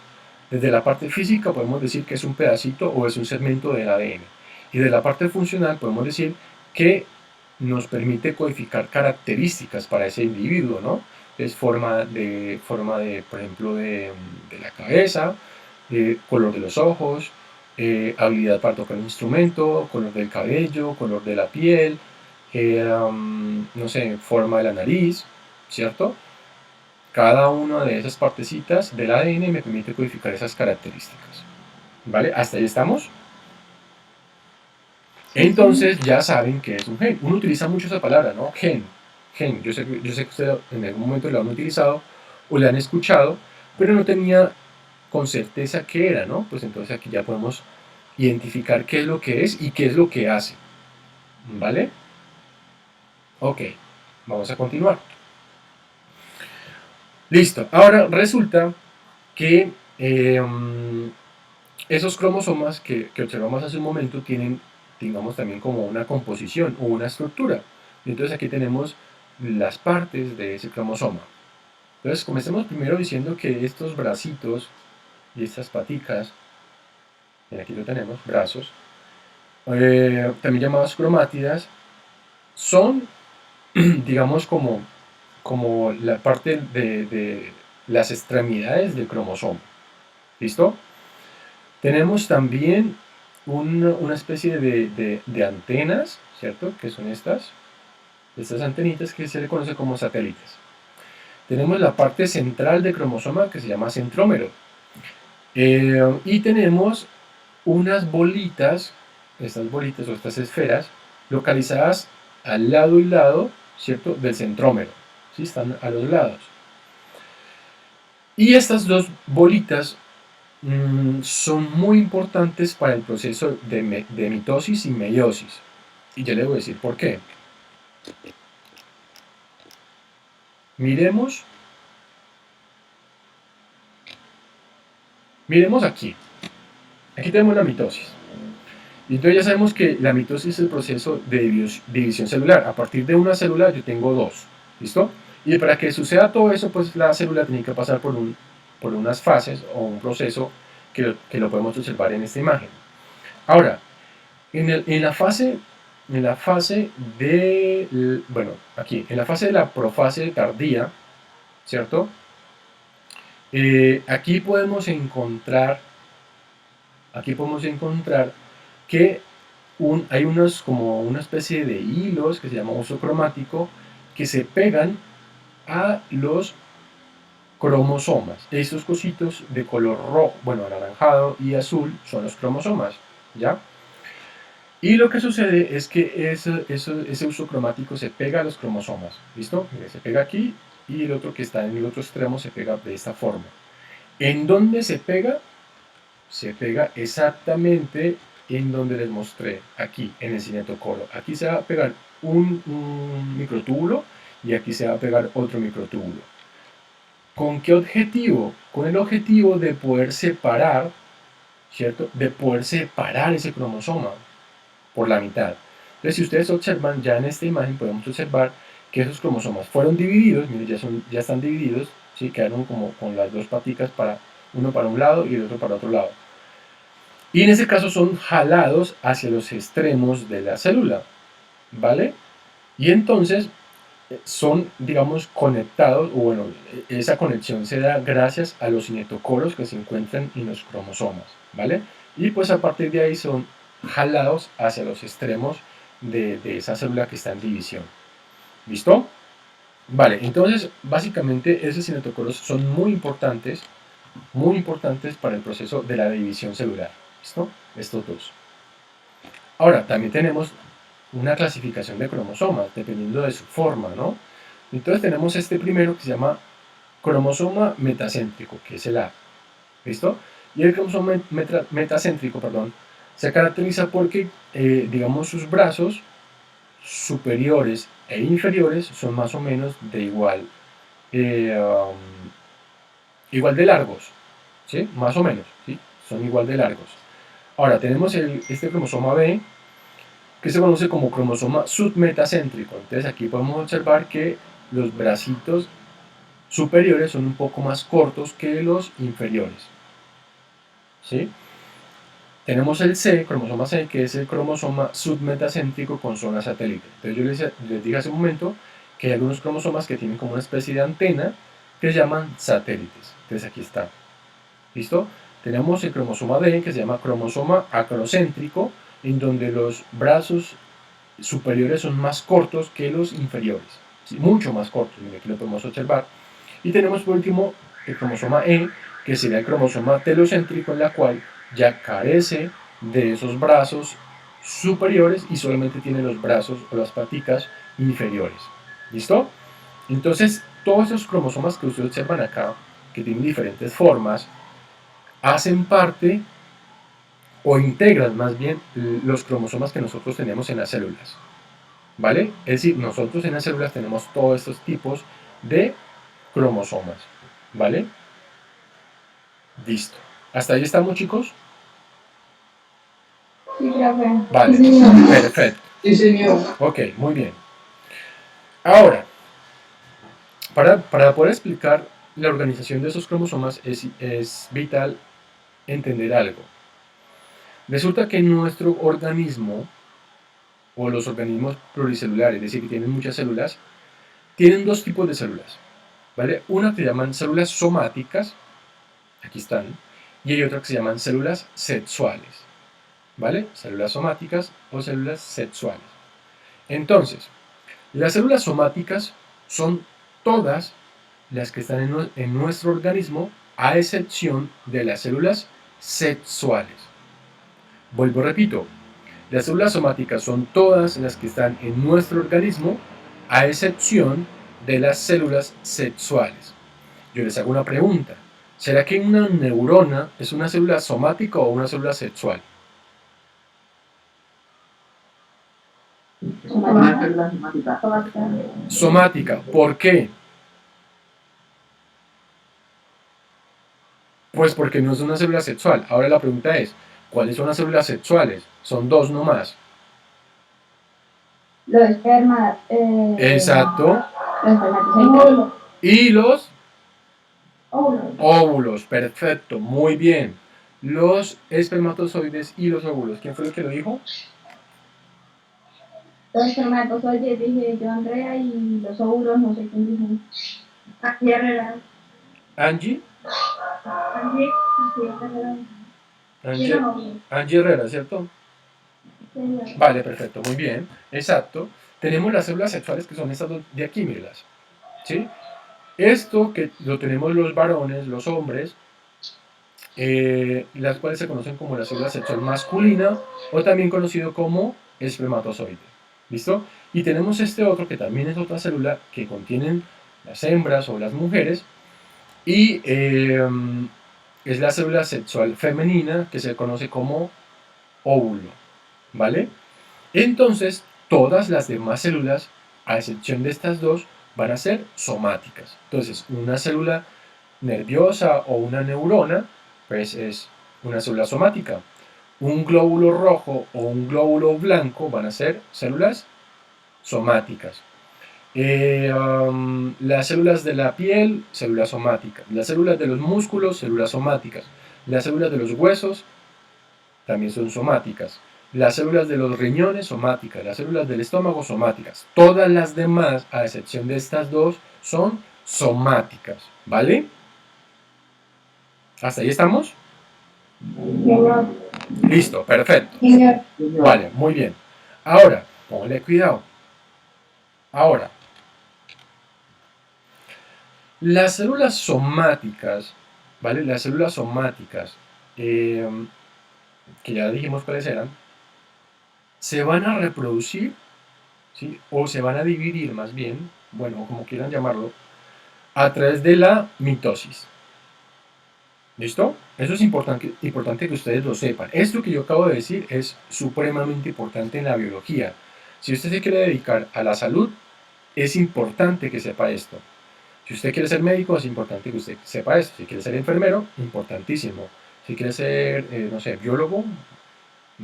desde la parte física podemos decir que es un pedacito o es un segmento del ADN. Y de la parte funcional podemos decir que nos permite codificar características para ese individuo, ¿no? Es forma de por ejemplo, de la cabeza, color de los ojos, habilidad para tocar un instrumento, color del cabello, color de la piel, no sé, forma de la nariz, ¿cierto? Cada una de esas partecitas del ADN me permite codificar esas características. ¿Vale? ¿Hasta ahí estamos? Entonces ya saben que es un gen. Uno utiliza mucho esa palabra, ¿no? Gen. Gen. Yo sé que ustedes en algún momento lo han utilizado o lo han escuchado, pero no tenía con certeza qué era, ¿no? Pues entonces aquí ya podemos identificar qué es lo que es y qué es lo que hace. ¿Vale? Ok, vamos a continuar. Listo. Ahora resulta que esos cromosomas que observamos hace un momento tienen, digamos, también como una composición o una estructura. Entonces aquí tenemos las partes de ese cromosoma. Entonces comencemos primero diciendo que estos bracitos y estas paticas, y aquí lo tenemos, brazos, también llamados cromátidas, son, digamos, como la parte de las extremidades del cromosoma. ¿Listo? Tenemos también una especie de antenas, ¿cierto? Que son estas antenitas que se le conoce como satélites. Tenemos la parte central del cromosoma que se llama centrómero. Y tenemos unas bolitas, estas bolitas o estas esferas, localizadas al lado y lado, ¿cierto? Del centrómero. ¿Sí? Están a los lados. Y estas dos bolitas son muy importantes para el proceso de mitosis y meiosis. Y ya les voy a decir por qué. Miremos aquí. Aquí tenemos la mitosis. Y entonces ya sabemos que la mitosis es el proceso de división celular. A partir de una célula yo tengo dos. ¿Listo? Y para que suceda todo eso, pues la célula tiene que pasar por unas fases o un proceso que lo podemos observar en esta imagen. Ahora, en la fase de, bueno, aquí, en la fase de la profase tardía, ¿cierto? Aquí podemos encontrar que hay como una especie de hilos que se llama uso cromático que se pegan a los cromosomas. Esos cositos de color rojo, bueno, anaranjado y azul son los cromosomas, ¿ya? Y lo que sucede es que ese uso cromático se pega a los cromosomas, ¿listo? Se pega aquí y el otro que está en el otro extremo se pega de esta forma. ¿En dónde se pega? Se pega exactamente en donde les mostré, aquí, en el cinetocoro. Aquí se va a pegar un microtúbulo y aquí se va a pegar otro microtúbulo. ¿Con qué objetivo? Con el objetivo de poder separar, ¿cierto? De poder separar ese cromosoma por la mitad. Entonces, si ustedes observan, ya en esta imagen podemos observar que esos cromosomas fueron divididos, miren, ya están divididos, ¿sí? Quedaron como con las dos paticas, uno para un lado y el otro para otro lado. Y en ese caso son jalados hacia los extremos de la célula, ¿vale? Y entonces son, digamos, conectados, o bueno, esa conexión se da gracias a los cinetocoros que se encuentran en los cromosomas, ¿vale? Y pues a partir de ahí son jalados hacia los extremos de esa célula que está en división. ¿Listo? Vale, entonces básicamente esos cinetocoros son muy importantes para el proceso de la división celular. ¿Listo? Estos dos. Ahora, también tenemos una clasificación de cromosomas, dependiendo de su forma, ¿no? Entonces tenemos este primero que se llama cromosoma metacéntrico, que es el A. ¿Listo? Y el cromosoma metacéntrico, perdón, se caracteriza porque, digamos, sus brazos superiores e inferiores son más o menos de igual de largos, ¿sí? Más o menos, ¿sí? Son igual de largos. Ahora tenemos este cromosoma B, que se conoce como cromosoma submetacéntrico. Entonces aquí podemos observar que los bracitos superiores son un poco más cortos que los inferiores. ¿Sí? Tenemos el C, cromosoma C, que es el cromosoma submetacéntrico con zona satélite. Entonces yo les dije hace un momento que hay algunos cromosomas que tienen como una especie de antena que se llaman satélites. Entonces aquí está. ¿Listo? Tenemos el cromosoma D, que se llama cromosoma acrocéntrico, en donde los brazos superiores son más cortos que los inferiores, ¿sí? Mucho más cortos, mire, aquí lo podemos observar. Y tenemos por último el cromosoma E, que sería el cromosoma telocéntrico, en la cual ya carece de esos brazos superiores y solamente tiene los brazos o las paticas inferiores. ¿Listo? Entonces, todos esos cromosomas que ustedes observan acá, que tienen diferentes formas, hacen parte o integran más bien los cromosomas que nosotros tenemos en las células. ¿Vale? Es decir, nosotros en las células tenemos todos estos tipos de cromosomas. ¿Vale? Listo. ¿Hasta ahí estamos, chicos? Sí, profe. Vale, Sí, señor. perfecto. Sí, señor. Ok, muy bien. Ahora, para poder explicar la organización de esos cromosomas es vital entender algo. Resulta que nuestro organismo, o los organismos pluricelulares, es decir, que tienen muchas células, tienen dos tipos de células, ¿vale? Una que llaman células somáticas, aquí están, y hay otra que se llaman células sexuales, ¿vale? Células somáticas o células sexuales. Entonces, las células somáticas son todas las que están en nuestro organismo, a excepción de las células sexuales. Vuelvo, repito, las células somáticas son todas las que están en nuestro organismo, a excepción de las células sexuales. Yo les hago una pregunta. ¿Será que una neurona es una célula somática o una célula sexual? Una célula somática. Somática. ¿Por qué? Pues porque no es una célula sexual. Ahora la pregunta es, ¿cuáles son las células sexuales? Son dos nomás. Los espermas. Exacto. Los espermatozoides. Y los Óvulos. óvulos. Perfecto. Muy bien. Los espermatozoides y los óvulos. ¿Quién fue el que lo dijo? Los espermatozoides, dije yo, Andrea, y los óvulos, no sé quién dijo. Angie Herrera. Angie. Angie, sí, Herrera. Angie Herrera, ¿cierto? Señor. Vale, perfecto, muy bien, exacto. Tenemos las células sexuales, que son estas dos de aquí, mírenlas, ¿sí? Esto que lo tenemos los varones, los hombres, las cuales se conocen como la célula sexual masculina, o también conocido como espermatozoide, ¿listo? Y tenemos este otro, que también es otra célula que contienen las hembras o las mujeres, y es la célula sexual femenina, que se conoce como óvulo, ¿vale? Entonces, todas las demás células, a excepción de estas dos, van a ser somáticas. Entonces, una célula nerviosa o una neurona, pues es una célula somática. Un glóbulo rojo o un glóbulo blanco van a ser células somáticas. Las células de la piel, células somáticas. Las células de los músculos, células somáticas. Las células de los huesos también son somáticas. Las células de los riñones, somáticas. Las células del estómago, somáticas. Todas las demás, a excepción de estas dos, son somáticas. ¿Vale? ¿Hasta ahí estamos? Señor, Listo, perfecto. señor, Señor, Vale, muy bien. Ahora, ponle cuidado. Ahora, las células somáticas, ¿vale? Las células somáticas, eh, que ya dijimos cuáles eran, se van a reproducir, ¿sí? O se van a dividir más bien, bueno, como quieran llamarlo, a través de la mitosis. ¿Listo? Eso es importante que ustedes lo sepan. Esto que yo acabo de decir es supremamente importante en la biología. Si usted se quiere dedicar a la salud, es importante que sepa esto. Si usted quiere ser médico, es importante que usted sepa esto. Si quiere ser enfermero, importantísimo. Si quiere ser, no sé, biólogo,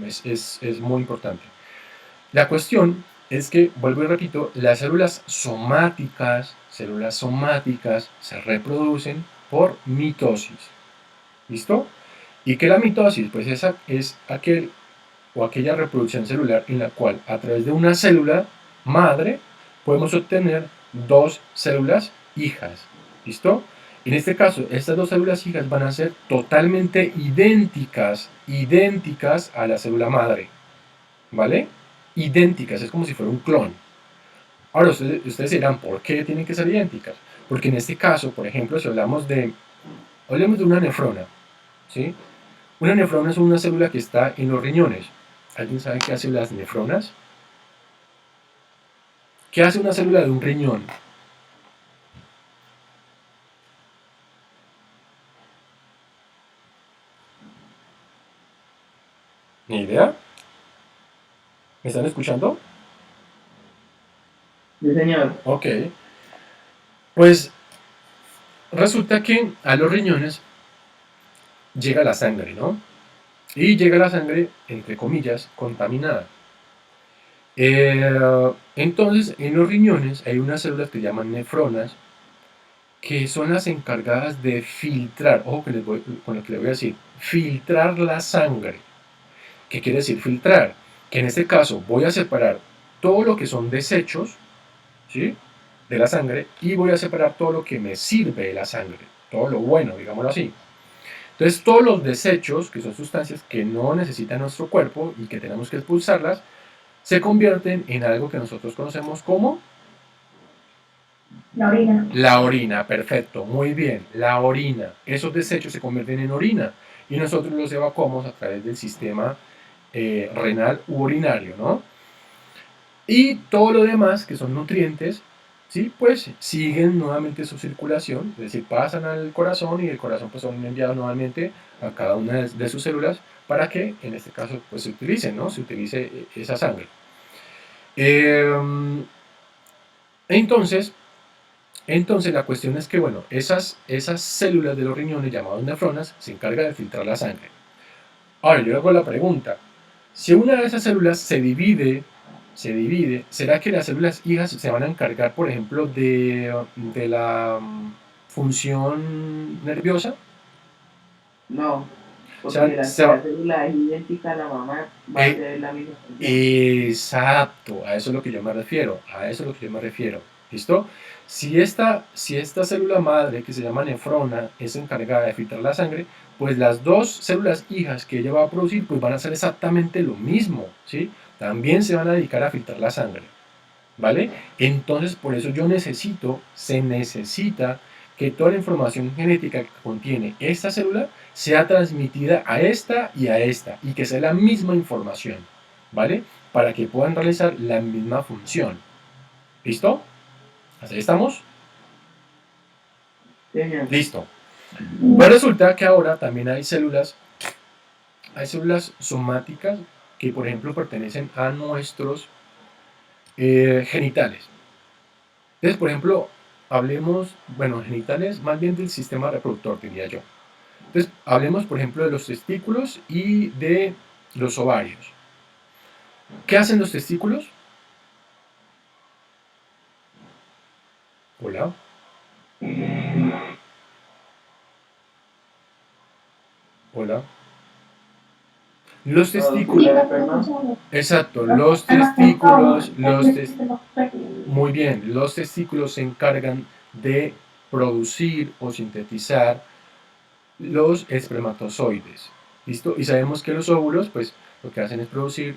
es muy importante. La cuestión es que, vuelvo y repito, las células somáticas se reproducen por mitosis. ¿Listo? ¿Y qué es la mitosis? Pues esa es aquel o aquella reproducción celular en la cual a través de una célula madre podemos obtener dos células hijas. ¿Listo? En este caso, estas dos células hijas van a ser totalmente idénticas a la célula madre. ¿Vale? Idénticas, es como si fuera un clon. Ahora, ustedes dirán, ¿por qué tienen que ser idénticas? Porque en este caso, por ejemplo, si hablamos de una nefrona, ¿sí? Una nefrona es una célula que está en los riñones. ¿Alguien sabe qué hacen las nefronas? ¿Qué hace una célula de un riñón? ¿Ni idea? ¿Me están escuchando? sí, señor. Ok. Pues resulta que a los riñones llega la sangre, ¿no? Y llega la sangre, entre comillas, contaminada. Entonces, en los riñones hay unas células que llaman nefronas, que son las encargadas de filtrar, ojo con lo que les voy a decir, filtrar la sangre. ¿Qué quiere decir filtrar? Que en este caso voy a separar todo lo que son desechos, ¿sí?, de la sangre, y voy a separar todo lo que me sirve de la sangre, todo lo bueno, digámoslo así. Entonces, todos los desechos, que son sustancias que no necesita nuestro cuerpo y que tenemos que expulsarlas, se convierten en algo que nosotros conocemos como la orina. la orina. Perfecto, muy bien, la orina. Esos desechos se convierten en orina y nosotros los evacuamos a través del sistema renal u urinario, ¿no? Y todo lo demás, que son nutrientes, ¿sí?, pues siguen nuevamente su circulación, es decir, pasan al corazón y el corazón pues son enviados nuevamente a cada una de sus células para que en este caso pues se utilicen, ¿no? Se utilice esa sangre. Entonces la cuestión es que, bueno, esas células de los riñones llamadas nefronas se encargan de filtrar la sangre. Ahora yo hago la pregunta, si una de esas células se divide, ¿será que las células hijas se van a encargar, por ejemplo, de la función nerviosa? No, O porque sea, la célula es idéntica a la mamá, va a ser la misma función. exacto, a eso es lo que yo me refiero, ¿listo? Si esta célula madre, que se llama nefrona, es encargada de filtrar la sangre, pues las dos células hijas que ella va a producir, pues van a hacer exactamente lo mismo, ¿sí? También se van a dedicar a filtrar la sangre, ¿vale? Entonces, por eso se necesita que toda la información genética que contiene esta célula sea transmitida a esta, y que sea la misma información, ¿vale? Para que puedan realizar la misma función. ¿Listo? ¿Hasta ahí estamos? Señor. Listo. Pues resulta que ahora también hay células somáticas que, por ejemplo, pertenecen a nuestros genitales. Entonces, por ejemplo, hablemos, bueno, genitales, más bien del sistema reproductor, diría yo. Entonces, hablemos, por ejemplo, de los testículos y de los ovarios. ¿Qué hacen los testículos? Hola. Hola. Los testículos. Exacto, los testículos, muy bien, los testículos se encargan de producir o sintetizar los espermatozoides. ¿Listo? Y sabemos que los óvulos, pues, lo que hacen es producir,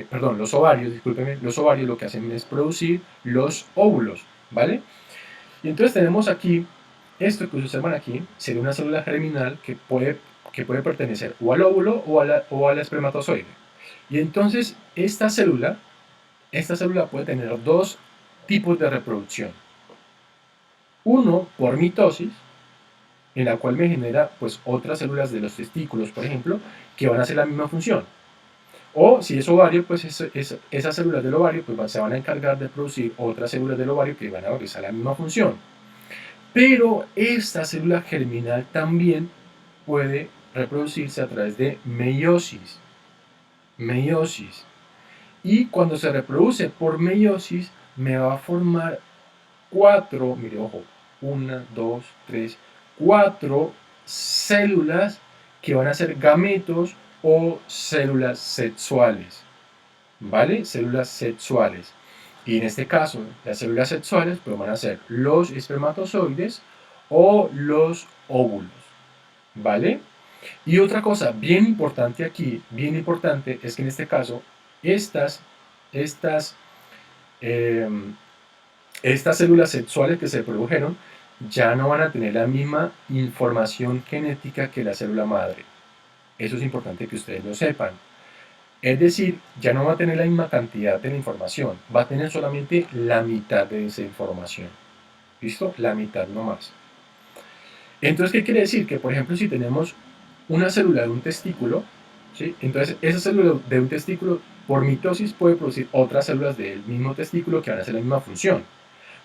perdón, los ovarios, discúlpenme, los ovarios lo que hacen es producir los óvulos, ¿vale? Y entonces tenemos aquí, esto que observan aquí, sería una célula germinal que puede pertenecer o al óvulo o al espermatozoide. Y entonces esta célula puede tener dos tipos de reproducción. Uno por mitosis, en la cual me genera pues otras células de los testículos, por ejemplo, que van a hacer la misma función. O si es ovario, pues esas células del ovario pues, se van a encargar de producir otras células del ovario que van a realizar la misma función. Pero esta célula germinal también puede reproducirse a través de meiosis. Meiosis. Y cuando se reproduce por meiosis, me va a formar cuatro, mire, ojo, 1, 2, 3, 4 células que van a ser gametos o células sexuales, ¿vale? Células sexuales. Y en este caso, las células sexuales pues, van a ser los espermatozoides o los óvulos, ¿vale? Y otra cosa bien importante aquí, bien importante, es que en este caso, estas, eh, estas células sexuales que se produjeron ya no van a tener la misma información genética que la célula madre. Eso es importante que ustedes lo sepan. Es decir, ya no va a tener la misma cantidad de la información, va a tener solamente la mitad de esa información. ¿Listo? La mitad no más. Entonces, ¿qué quiere decir? Que, por ejemplo, si tenemos una célula de un testículo, ¿sí? Entonces esa célula de un testículo, por mitosis, puede producir otras células del mismo testículo que van a hacer la misma función.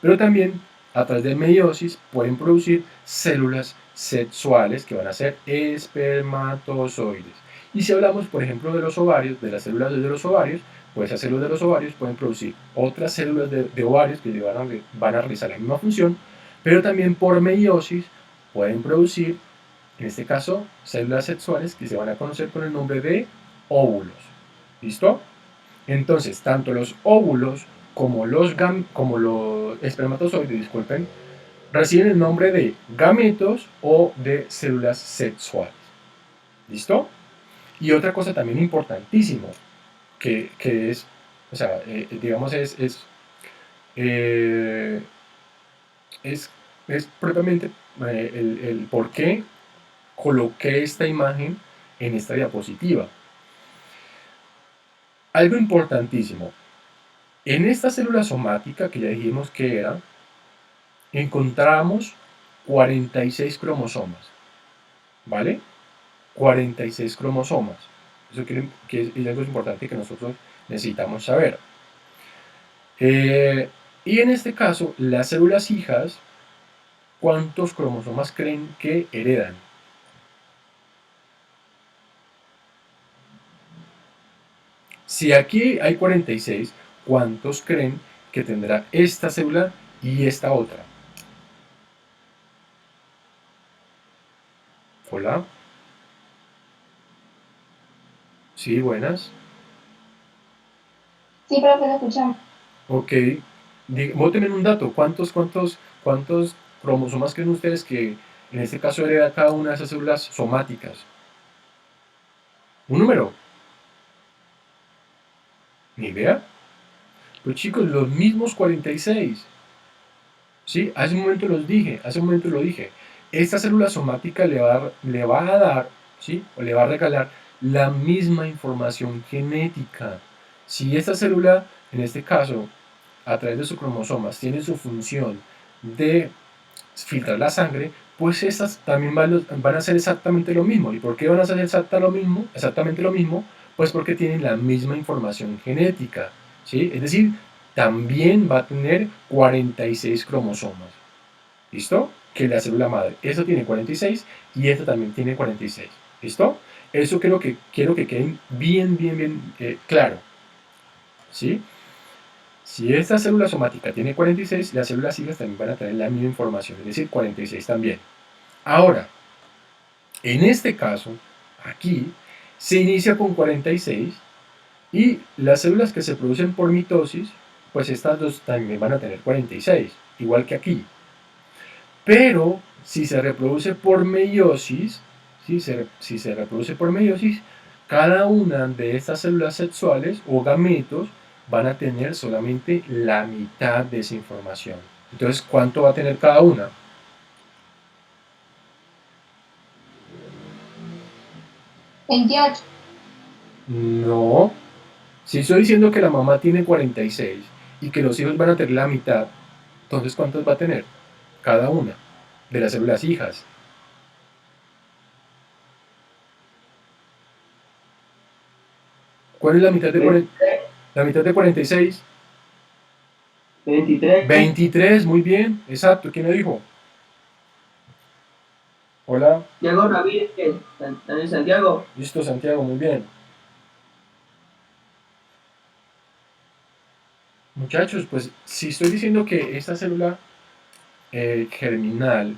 Pero también, a través de meiosis, pueden producir células sexuales que van a ser espermatozoides. Y si hablamos, por ejemplo, de los ovarios, de las células de los ovarios, pues esas células de los ovarios pueden producir otras células de ovarios que van a realizar la misma función, pero también por meiosis pueden producir, en este caso, células sexuales que se van a conocer con el nombre de óvulos. ¿Listo? Entonces, tanto los óvulos como los espermatozoides, disculpen, reciben el nombre de gametos o de células sexuales. ¿Listo? Y otra cosa también importantísimo, que es, o sea, digamos, eh, es propiamente el por qué coloqué esta imagen en esta diapositiva. Algo importantísimo. En esta célula somática, que ya dijimos que era, encontramos 46 cromosomas. ¿Vale? 46 cromosomas. Eso que es algo importante que nosotros necesitamos saber. Y en este caso, las células hijas, ¿cuántos cromosomas creen que heredan? Si aquí hay 46, ¿cuántos creen que tendrá esta célula y esta otra? Hola. Sí, buenas. Sí, profe, lo escuchamos. Ok. Voy a tener un dato. ¿Cuántos cromosomas creen ustedes que en este caso hereda cada una de esas células somáticas? ¿Un número? ¿Ni idea? Pues chicos, los mismos 46. ¿Sí? Hace un momento lo dije. Esta célula somática le va a dar, ¿sí? O le va a regalar la misma información genética. Si esta célula, en este caso, a través de sus cromosomas, tiene su función de filtrar la sangre, pues estas también van a hacer exactamente lo mismo. ¿Y por qué van a hacer exactamente lo mismo? Pues porque tienen la misma información genética, ¿sí? Es decir, también va a tener 46 cromosomas. ¿listo? Que la célula madre. Eso tiene 46 y esta también tiene 46, ¿listo? Eso quiero que quede bien claro, ¿sí? Si esta célula somática tiene 46, las células hijas también van a tener la misma información, es decir, 46 también. Ahora, en este caso, aquí, se inicia con 46 y las células que se producen por mitosis, pues estas dos también van a tener 46, igual que aquí. Pero si se reproduce por meiosis, si se reproduce por meiosis, cada una de estas células sexuales o gametos van a tener solamente la mitad de esa información. Entonces, ¿cuánto va a tener cada una? 28. No. Si estoy diciendo que la mamá tiene 46 y que los hijos van a tener la mitad, entonces ¿cuántos va a tener? Cada una de las células hijas. ¿Cuál es la mitad de, la mitad de 46? 23. 23, muy bien, exacto. ¿Quién lo dijo? Hola. Santiago Ramírez, Daniel Santiago. Listo, Santiago, muy bien. Muchachos, pues si estoy diciendo que esta célula germinal,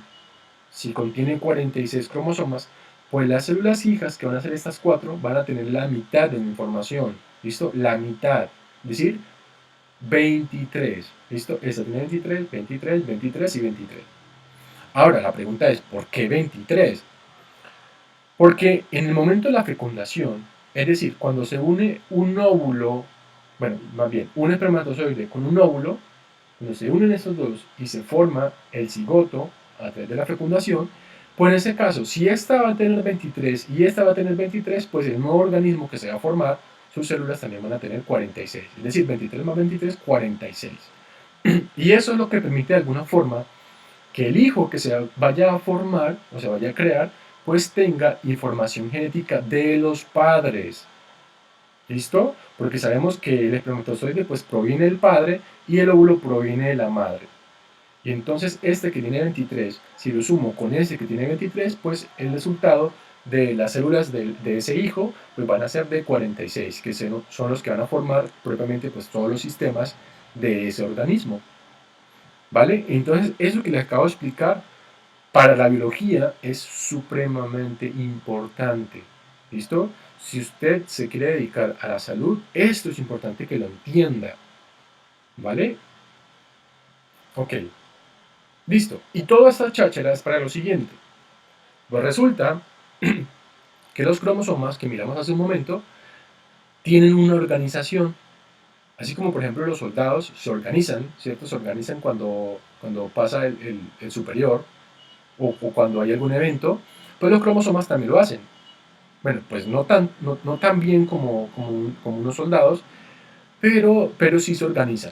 si contiene 46 cromosomas, pues las células hijas, que van a ser estas 4, van a tener la mitad de la información. ¿Listo? La mitad. Es decir, 23. ¿Listo? Esta tiene 23, 23, 23 y 23. Ahora, la pregunta es, ¿por qué 23? Porque en el momento de la fecundación, es decir, cuando se une un óvulo, bueno, más bien, un espermatozoide con un óvulo, cuando se unen estos dos y se forma el cigoto a través de la fecundación, pues en ese caso, si esta va a tener 23 y esta va a tener 23, pues el nuevo organismo que se va a formar, sus células también van a tener 46. Es decir, 23 más 23, 46. Y eso es lo que permite de alguna forma que el hijo que se vaya a formar o se vaya a crear, pues tenga información genética de los padres. ¿Listo? Porque sabemos que el espermatozoide pues proviene del padre y el óvulo proviene de la madre. Y entonces este que tiene 23, si lo sumo con ese que tiene 23, pues el resultado de las células de ese hijo pues van a ser de 46, que son los que van a formar propiamente pues todos los sistemas de ese organismo. ¿Vale? Entonces eso que les acabo de explicar para la biología es supremamente importante. ¿Listo? Si usted se quiere dedicar a la salud, esto es importante que lo entienda. ¿Vale? Ok. Listo. Y toda esta cháchara es para lo siguiente. Pues resulta que los cromosomas que miramos hace un momento tienen una organización. Así como, por ejemplo, los soldados se organizan, ¿cierto? Se organizan cuando pasa el superior o cuando hay algún evento, pues los cromosomas también lo hacen. Bueno, pues no tan bien como unos soldados, pero sí se organizan.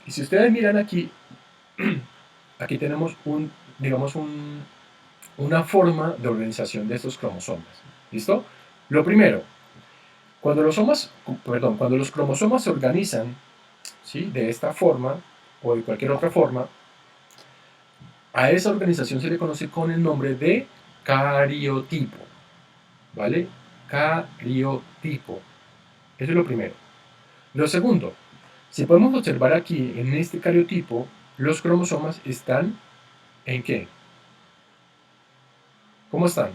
Y si ustedes miran aquí, aquí tenemos digamos una forma de organización de estos cromosomas. ¿Listo? Lo primero, cuando los cromosomas se organizan, ¿sí?, de esta forma o de cualquier otra forma, a esa organización se le conoce con el nombre de cariotipo. ¿Vale? Cariotipo. Eso es lo primero. Lo segundo, si podemos observar aquí en este cariotipo, los cromosomas están ¿en qué? ¿Cómo están?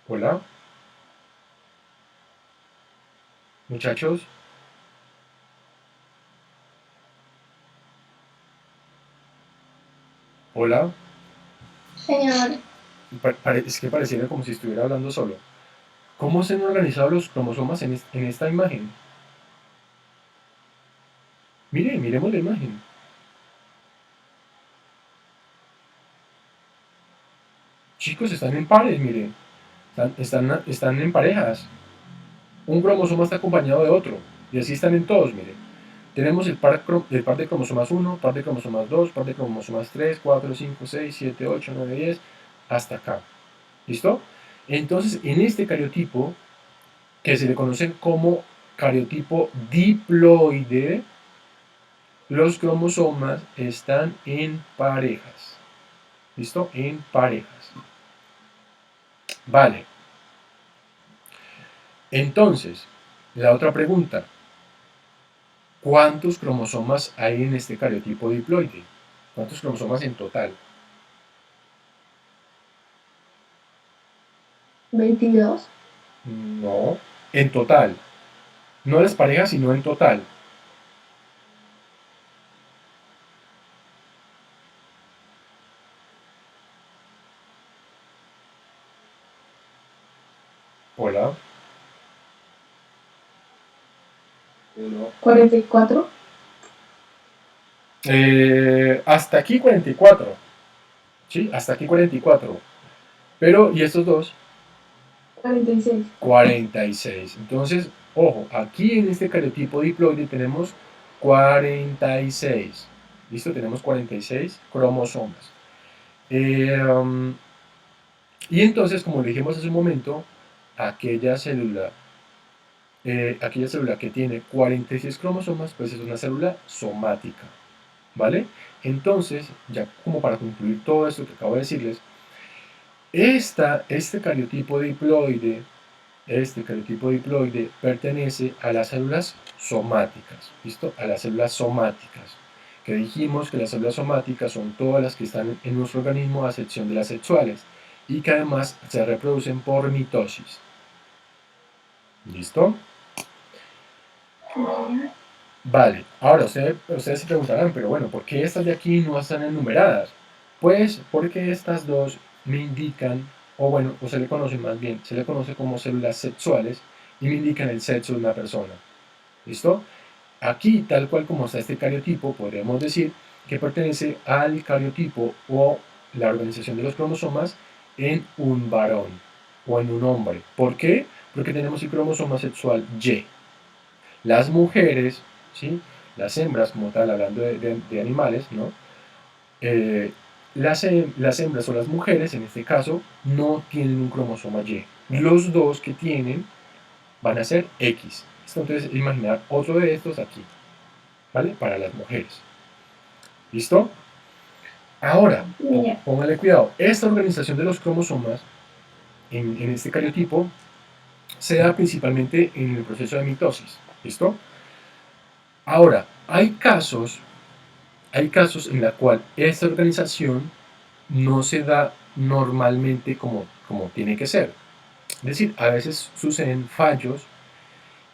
Hola, muchachos. Hola. Señor. Es que pareciera como si estuviera hablando solo. ¿Cómo se han organizado los cromosomas en esta imagen? Miremos la imagen. Chicos, están en pares, miren. Están en parejas. Un cromosoma está acompañado de otro. Y así están en todos, miren. Tenemos el par de cromosomas 1, par de cromosomas 2, par de cromosomas 3, 4, 5, 6, 7, 8, 9, 10, hasta acá. ¿Listo? Entonces, en este cariotipo, que se le conoce como cariotipo diploide, los cromosomas están en parejas. ¿Listo? En parejas. Vale. Entonces, la otra pregunta. ¿Cuántos cromosomas hay en este cariotipo diploide? ¿Cuántos cromosomas en total? 22. No, en total. No las parejas, sino en total. Hola. 44. Hasta aquí 44. ¿Sí? Hasta aquí 44. Pero, ¿y estos dos? 46. 46. Entonces, ojo, aquí en este cariotipo diploide tenemos 46. ¿Listo? Tenemos 46 cromosomas. Y entonces, como le dijimos hace un momento, aquella célula que tiene 46 cromosomas, pues es una célula somática, ¿vale? Entonces, ya como para concluir todo esto que acabo de decirles, este cariotipo diploide pertenece a las células somáticas, ¿listo? A las células somáticas, que dijimos que las células somáticas son todas las que están en nuestro organismo a excepción de las sexuales y que además se reproducen por mitosis. ¿Listo? Vale, ahora ustedes se preguntarán, pero bueno, ¿por qué estas de aquí no están enumeradas? Pues porque estas dos me indican, o bueno, o se le conoce más bien, se le conoce como células sexuales y me indican el sexo de una persona. ¿Listo? Aquí, tal cual como está este cariotipo, podríamos decir que pertenece al cariotipo o la organización de los cromosomas en un varón o en un hombre. ¿Por qué? Porque tenemos el cromosoma sexual Y. Las mujeres, ¿sí? Las hembras, como tal, hablando de animales, ¿no? Eh, las hembras o las mujeres, en este caso, no tienen un cromosoma Y. Los dos que tienen van a ser X. Entonces, imaginar otro de estos aquí, ¿vale? Para las mujeres. ¿Listo? Ahora, póngale cuidado. Esta organización de los cromosomas en este cariotipo se da principalmente en el proceso de mitosis. ¿Listo? Ahora, hay casos en la cual esta organización no se da normalmente como tiene que ser. Es decir, a veces suceden fallos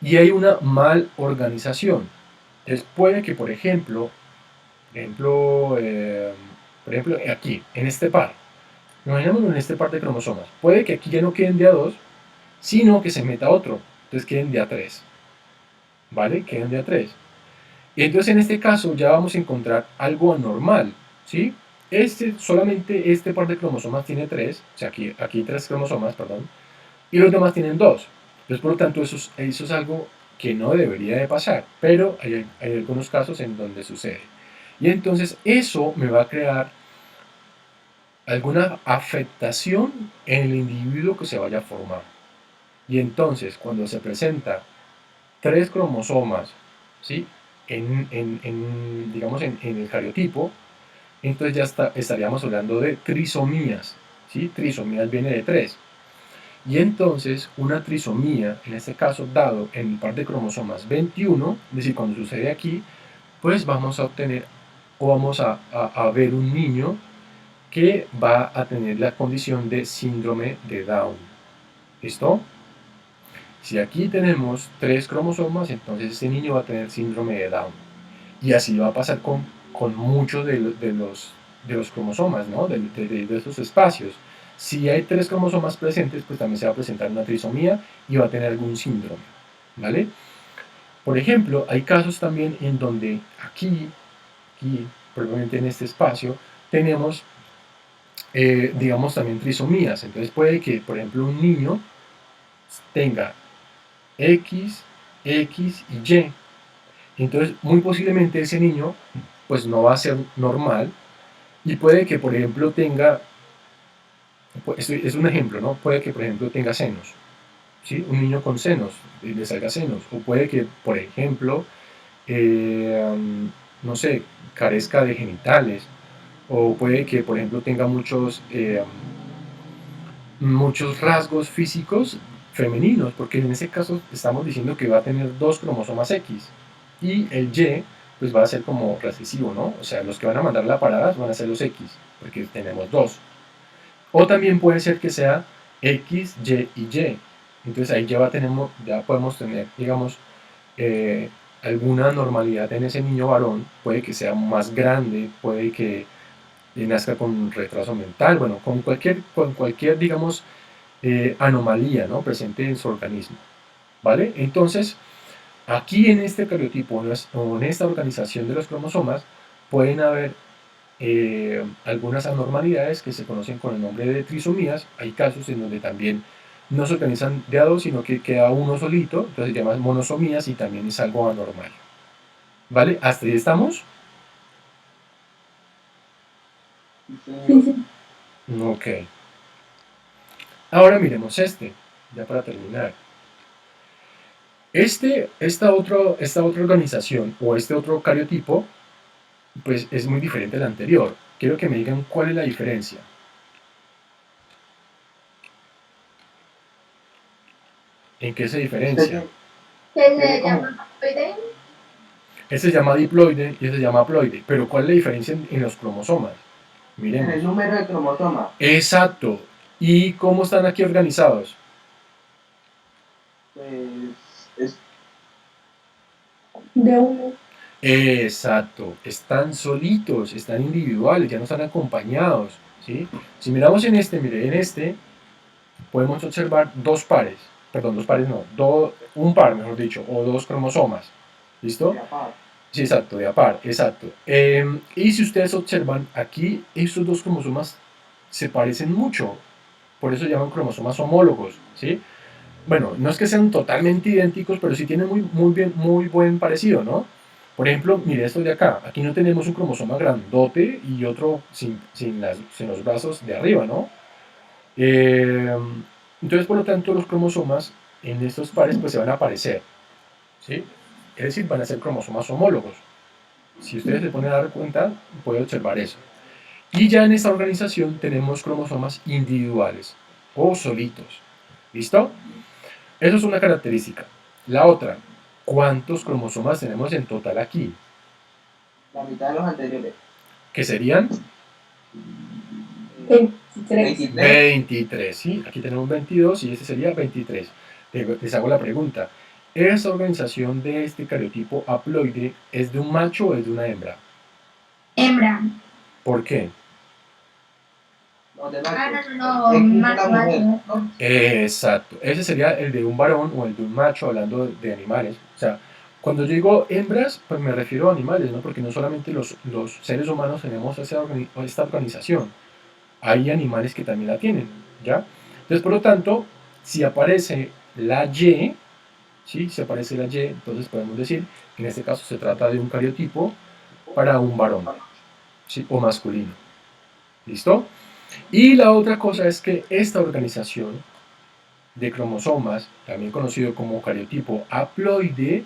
y hay una mal organización. Entonces puede que, por ejemplo, aquí, en este par, imaginémonos en este par de cromosomas, puede que aquí ya no queden de A2, sino que se meta otro, entonces queden de A3, ¿vale? Queden de A3. Y entonces en este caso ya vamos a encontrar algo anormal, ¿sí? Solamente este par de cromosomas tiene 3, o sea, aquí hay 3 cromosomas, perdón, y los demás tienen 2. Entonces, por lo tanto, eso es algo que no debería de pasar, pero hay algunos casos en donde sucede. Y entonces eso me va a crear alguna afectación en el individuo que se vaya a formar. Y entonces, cuando se presenta 3 cromosomas, ¿sí? Digamos, en el cariotipo, entonces ya estaríamos hablando de trisomías, ¿sí? Trisomías viene de 3. Y entonces una trisomía, en este caso dado en el par de cromosomas 21, es decir, cuando sucede aquí, pues vamos a obtener o vamos a ver un niño que va a tener la condición de síndrome de Down. ¿Listo? Si aquí tenemos 3 cromosomas, entonces este niño va a tener síndrome de Down. Y así va a pasar con muchos de los cromosomas, ¿no? De esos espacios. Si hay 3 cromosomas presentes, pues también se va a presentar una trisomía y va a tener algún síndrome, ¿vale? Por ejemplo, hay casos también en donde aquí probablemente en este espacio, tenemos, digamos, también trisomías. Entonces puede que, por ejemplo, un niño tenga X, X y Y. Entonces, muy posiblemente ese niño, pues no va a ser normal y puede que, por ejemplo, tenga, esto es un ejemplo, ¿no? Puede que, por ejemplo, tenga senos, ¿sí? Un niño con senos, le salga senos. O puede que, por ejemplo, eh, no sé, carezca de genitales, o puede que, por ejemplo, tenga muchos rasgos físicos femeninos, porque en ese caso estamos diciendo que va a tener dos cromosomas X, y el Y pues va a ser como recesivo, ¿no? O sea, los que van a mandar la parada van a ser los X, porque tenemos dos. O también puede ser que sea X, Y y Y. Entonces ahí ya podemos tener, digamos, eh, alguna normalidad en ese niño varón. Puede que sea más grande, puede que nazca con un retraso mental, bueno, con cualquier digamos, anomalía, ¿no?, presente en su organismo. ¿Vale? Entonces, aquí en este cariotipo o en esta organización de los cromosomas pueden haber algunas anormalidades que se conocen con el nombre de trisomías. Hay casos en donde también no se organizan de a dos, sino que queda uno solito, entonces se llaman monosomías y también es algo anormal. ¿Vale? ¿Hasta ahí estamos? Sí, sí. Ok. Ahora miremos ya para terminar. Esta otra organización o este otro cariotipo, pues es muy diferente al anterior. Quiero que me digan cuál es la diferencia. ¿En qué se diferencia? ¿Qué se llama haploide? Este se llama diploide y este se llama haploide. Pero ¿cuál es la diferencia en los cromosomas? En Miremos. el número de cromosomas. Exacto. ¿Y cómo están aquí organizados? Pues es De uno. Exacto. Están solitos, están individuales, ya no están acompañados. ¿Sí? Si miramos en este, mire, en este podemos observar dos pares. Perdón, dos pares no. Un par, mejor dicho, o dos cromosomas. ¿Listo? de apar. Sí, exacto, de a par, exacto. Y si ustedes observan, aquí estos dos cromosomas se parecen mucho, por eso se llaman cromosomas homólogos, ¿sí? Bueno, no es que sean totalmente idénticos, pero sí tienen muy buen parecido, ¿no? Por ejemplo, mire esto de acá, aquí no tenemos un cromosoma grandote y otro sin los brazos de arriba, ¿no? Eh, entonces, por lo tanto, los cromosomas en estos pares pues se van a parecer, ¿sí? Es decir, van a ser cromosomas homólogos. Si ustedes se ponen a dar cuenta, pueden observar eso. Y ya en esta organización tenemos cromosomas individuales o solitos. ¿Listo? Eso es una característica. La otra, ¿cuántos cromosomas tenemos en total aquí? La mitad de los anteriores. Que serían 23. 23, ¿sí? Aquí tenemos 22 y este sería 23. Les hago la pregunta. ¿Esta organización de este cariotipo haploide es de un macho o es de una hembra? Hembra. ¿Por qué? No, de Ah, macho. no, X no, es la mujer, ¿no? Exacto. Ese sería el de un varón o el de un macho, hablando de animales. O sea, cuando yo digo hembras, pues me refiero a animales, ¿no? Porque no solamente los seres humanos tenemos esta organización. Hay animales que también la tienen, ¿ya? Entonces, por lo tanto, si aparece la Y, ¿sí? Si aparece la Y, entonces podemos decir que en este caso se trata de un cariotipo para un varón, ¿sí? O masculino. ¿Listo? Y la otra cosa es que esta organización de cromosomas, también conocido como cariotipo haploide,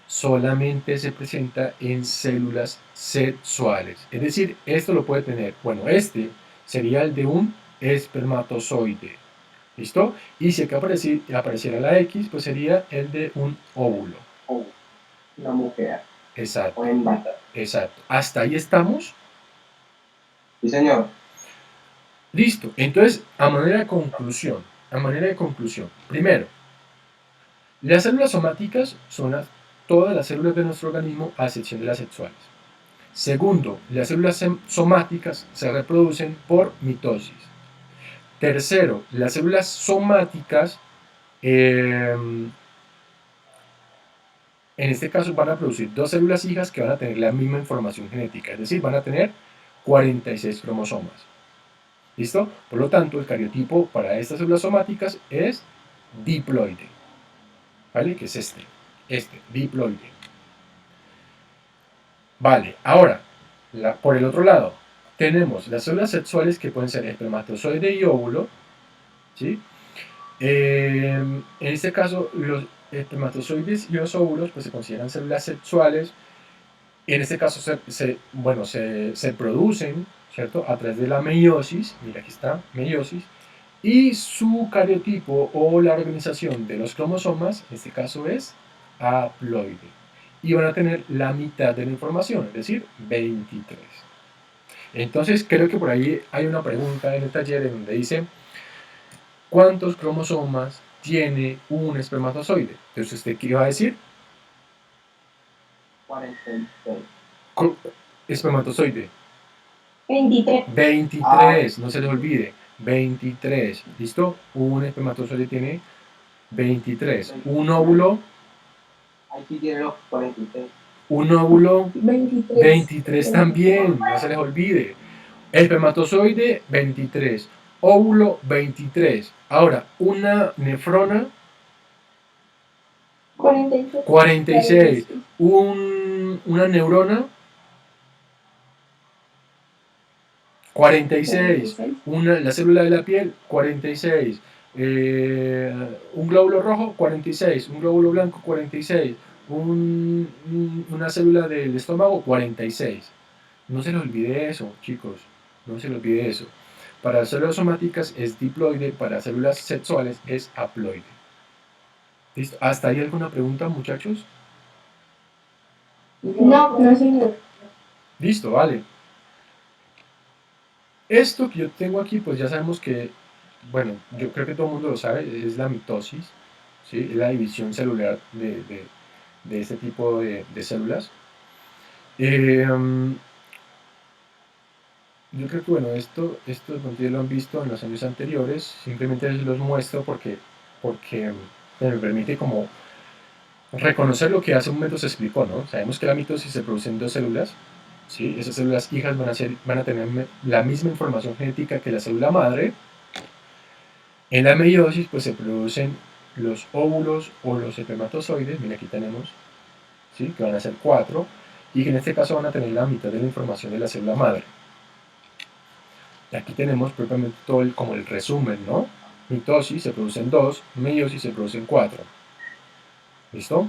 solamente se presenta en células sexuales. Es decir, esto lo puede tener, bueno, este sería el de un espermatozoide. ¿Listo? Y si acá apareciera la X, pues sería el de un óvulo. O una mujer. Exacto, O hembra. exacto. ¿Hasta ahí estamos? Sí, señor. Listo. Entonces, a manera de conclusión, primero, las células somáticas son todas las células de nuestro organismo a excepción de las sexuales. Segundo, las células somáticas se reproducen por mitosis. Tercero, las células somáticas en este caso van a producir dos células hijas que van a tener la misma información genética, es decir, van a tener 46 cromosomas. ¿Listo? Por lo tanto, el cariotipo para estas células somáticas es diploide. ¿Vale? Que es diploide. Vale, ahora, por el otro lado, tenemos las células sexuales que pueden ser espermatozoide y óvulo, ¿sí? En este caso, los espermatozoides y los óvulos pues, se consideran células sexuales En este caso se producen, ¿cierto? A través de la meiosis, mira aquí está, meiosis, y su cariotipo o la organización de los cromosomas, en este caso es haploide. Y van a tener la mitad de la información, es decir, 23. Entonces creo que por ahí hay una pregunta en el taller en donde dice, ¿cuántos cromosomas tiene un espermatozoide? Entonces, ¿usted qué iba a decir? 46. Espermatozoide. 23. 23, no se les olvide. 23, ¿listo? Un espermatozoide tiene 23. Un óvulo. Aquí tiene los 46. Un óvulo. 23. 23 también, no se les olvide. Espermatozoide, 23. Óvulo, 23. Ahora, una nefrona. 46. 46. Una neurona. 46. La célula de la piel, 46. Un glóbulo rojo, 46. Un glóbulo blanco, 46. Una célula del estómago, 46. No se les olvide eso, chicos. No se les olvide eso. Para células somáticas es diploide, para células sexuales es haploide. ¿Listo? ¿Hasta ahí alguna pregunta, muchachos? No, señor. Listo, vale. Esto que yo tengo aquí, pues ya sabemos que, bueno, yo creo que todo el mundo lo sabe, es la mitosis, ¿sí? Es la división celular de este tipo de células. Yo creo que, bueno, esto ya lo han visto en los años anteriores, simplemente les los muestro porque me permite como reconocer lo que hace un momento se explicó, ¿no? Sabemos que la mitosis se produce en dos células, ¿sí? Esas células hijas van a tener la misma información genética que la célula madre. En la meiosis, pues se producen los óvulos o los espermatozoides, mira aquí tenemos, ¿sí? Que van a ser 4, y que en este caso van a tener la mitad de la información de la célula madre. Y aquí tenemos propiamente todo como el resumen, ¿no? Mitosis se producen 2, meiosis se producen 4. ¿Listo?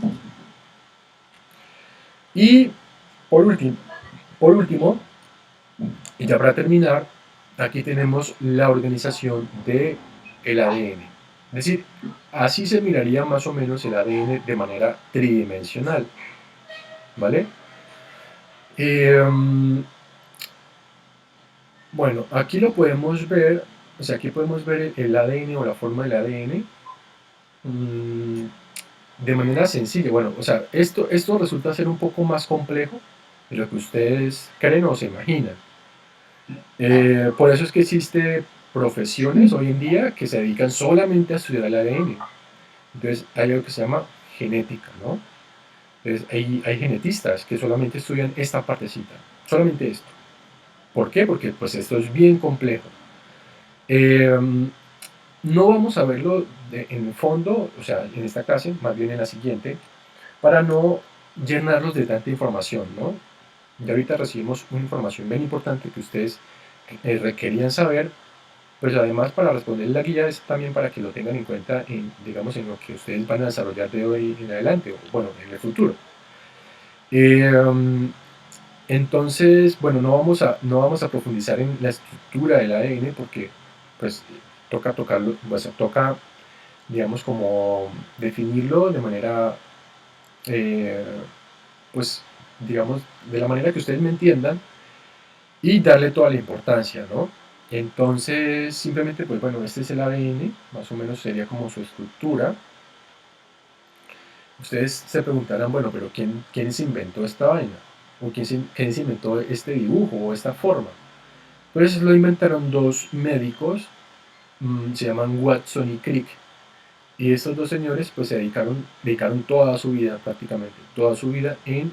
Y por último, y ya para terminar, aquí tenemos la organización del ADN. Es decir, así se miraría más o menos el ADN de manera tridimensional. ¿Vale? Bueno, aquí lo podemos ver, o sea, aquí podemos ver el ADN o la forma del ADN de manera sencilla. Bueno, o sea, esto resulta ser un poco más complejo de lo que ustedes creen o se imaginan. Por eso es que existen profesiones hoy en día que se dedican solamente a estudiar el ADN. Entonces hay algo que se llama genética, ¿no? Entonces hay genetistas que solamente estudian esta partecita, solamente esto. ¿Por qué? Porque pues esto es bien complejo. No vamos a verlo en el fondo, o sea, en esta clase, más bien en la siguiente, para no llenarlos de tanta información, ¿no? Y ahorita recibimos una información bien importante que ustedes requerían saber, pues además para responder la guía es también para que lo tengan en cuenta en, digamos, en lo que ustedes van a desarrollar de hoy en adelante, o bueno, en el futuro. Entonces, bueno, no vamos a profundizar en la estructura del ADN porque pues tocarlo, pues, toca, digamos, como definirlo de manera, pues, digamos, de la manera que ustedes me entiendan y darle toda la importancia, ¿no? Entonces, simplemente, pues bueno, este es el ADN, más o menos sería como su estructura. Ustedes se preguntarán, bueno, pero ¿quién se inventó esta vaina? ¿O quién se inventó este dibujo o esta forma? Pues lo inventaron dos médicos, se llaman Watson y Crick. Y estos dos señores pues se dedicaron toda su vida, prácticamente, toda su vida en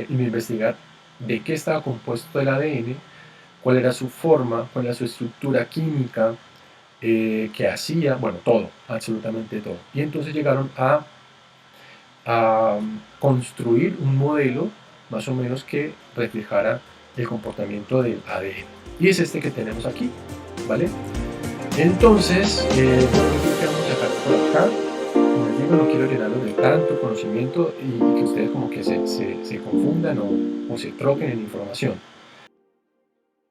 investigar de qué estaba compuesto el ADN, cuál era su forma, cuál era su estructura química, qué hacía, bueno, todo, absolutamente todo. Y entonces llegaron a construir un modelo más o menos que reflejara el comportamiento del ADN. Y es este que tenemos aquí, ¿vale? Entonces, bueno, creo que vamos a dejar por acá. digo, no quiero llenarlos de tanto conocimiento y que ustedes como que se confundan o se troquen en información.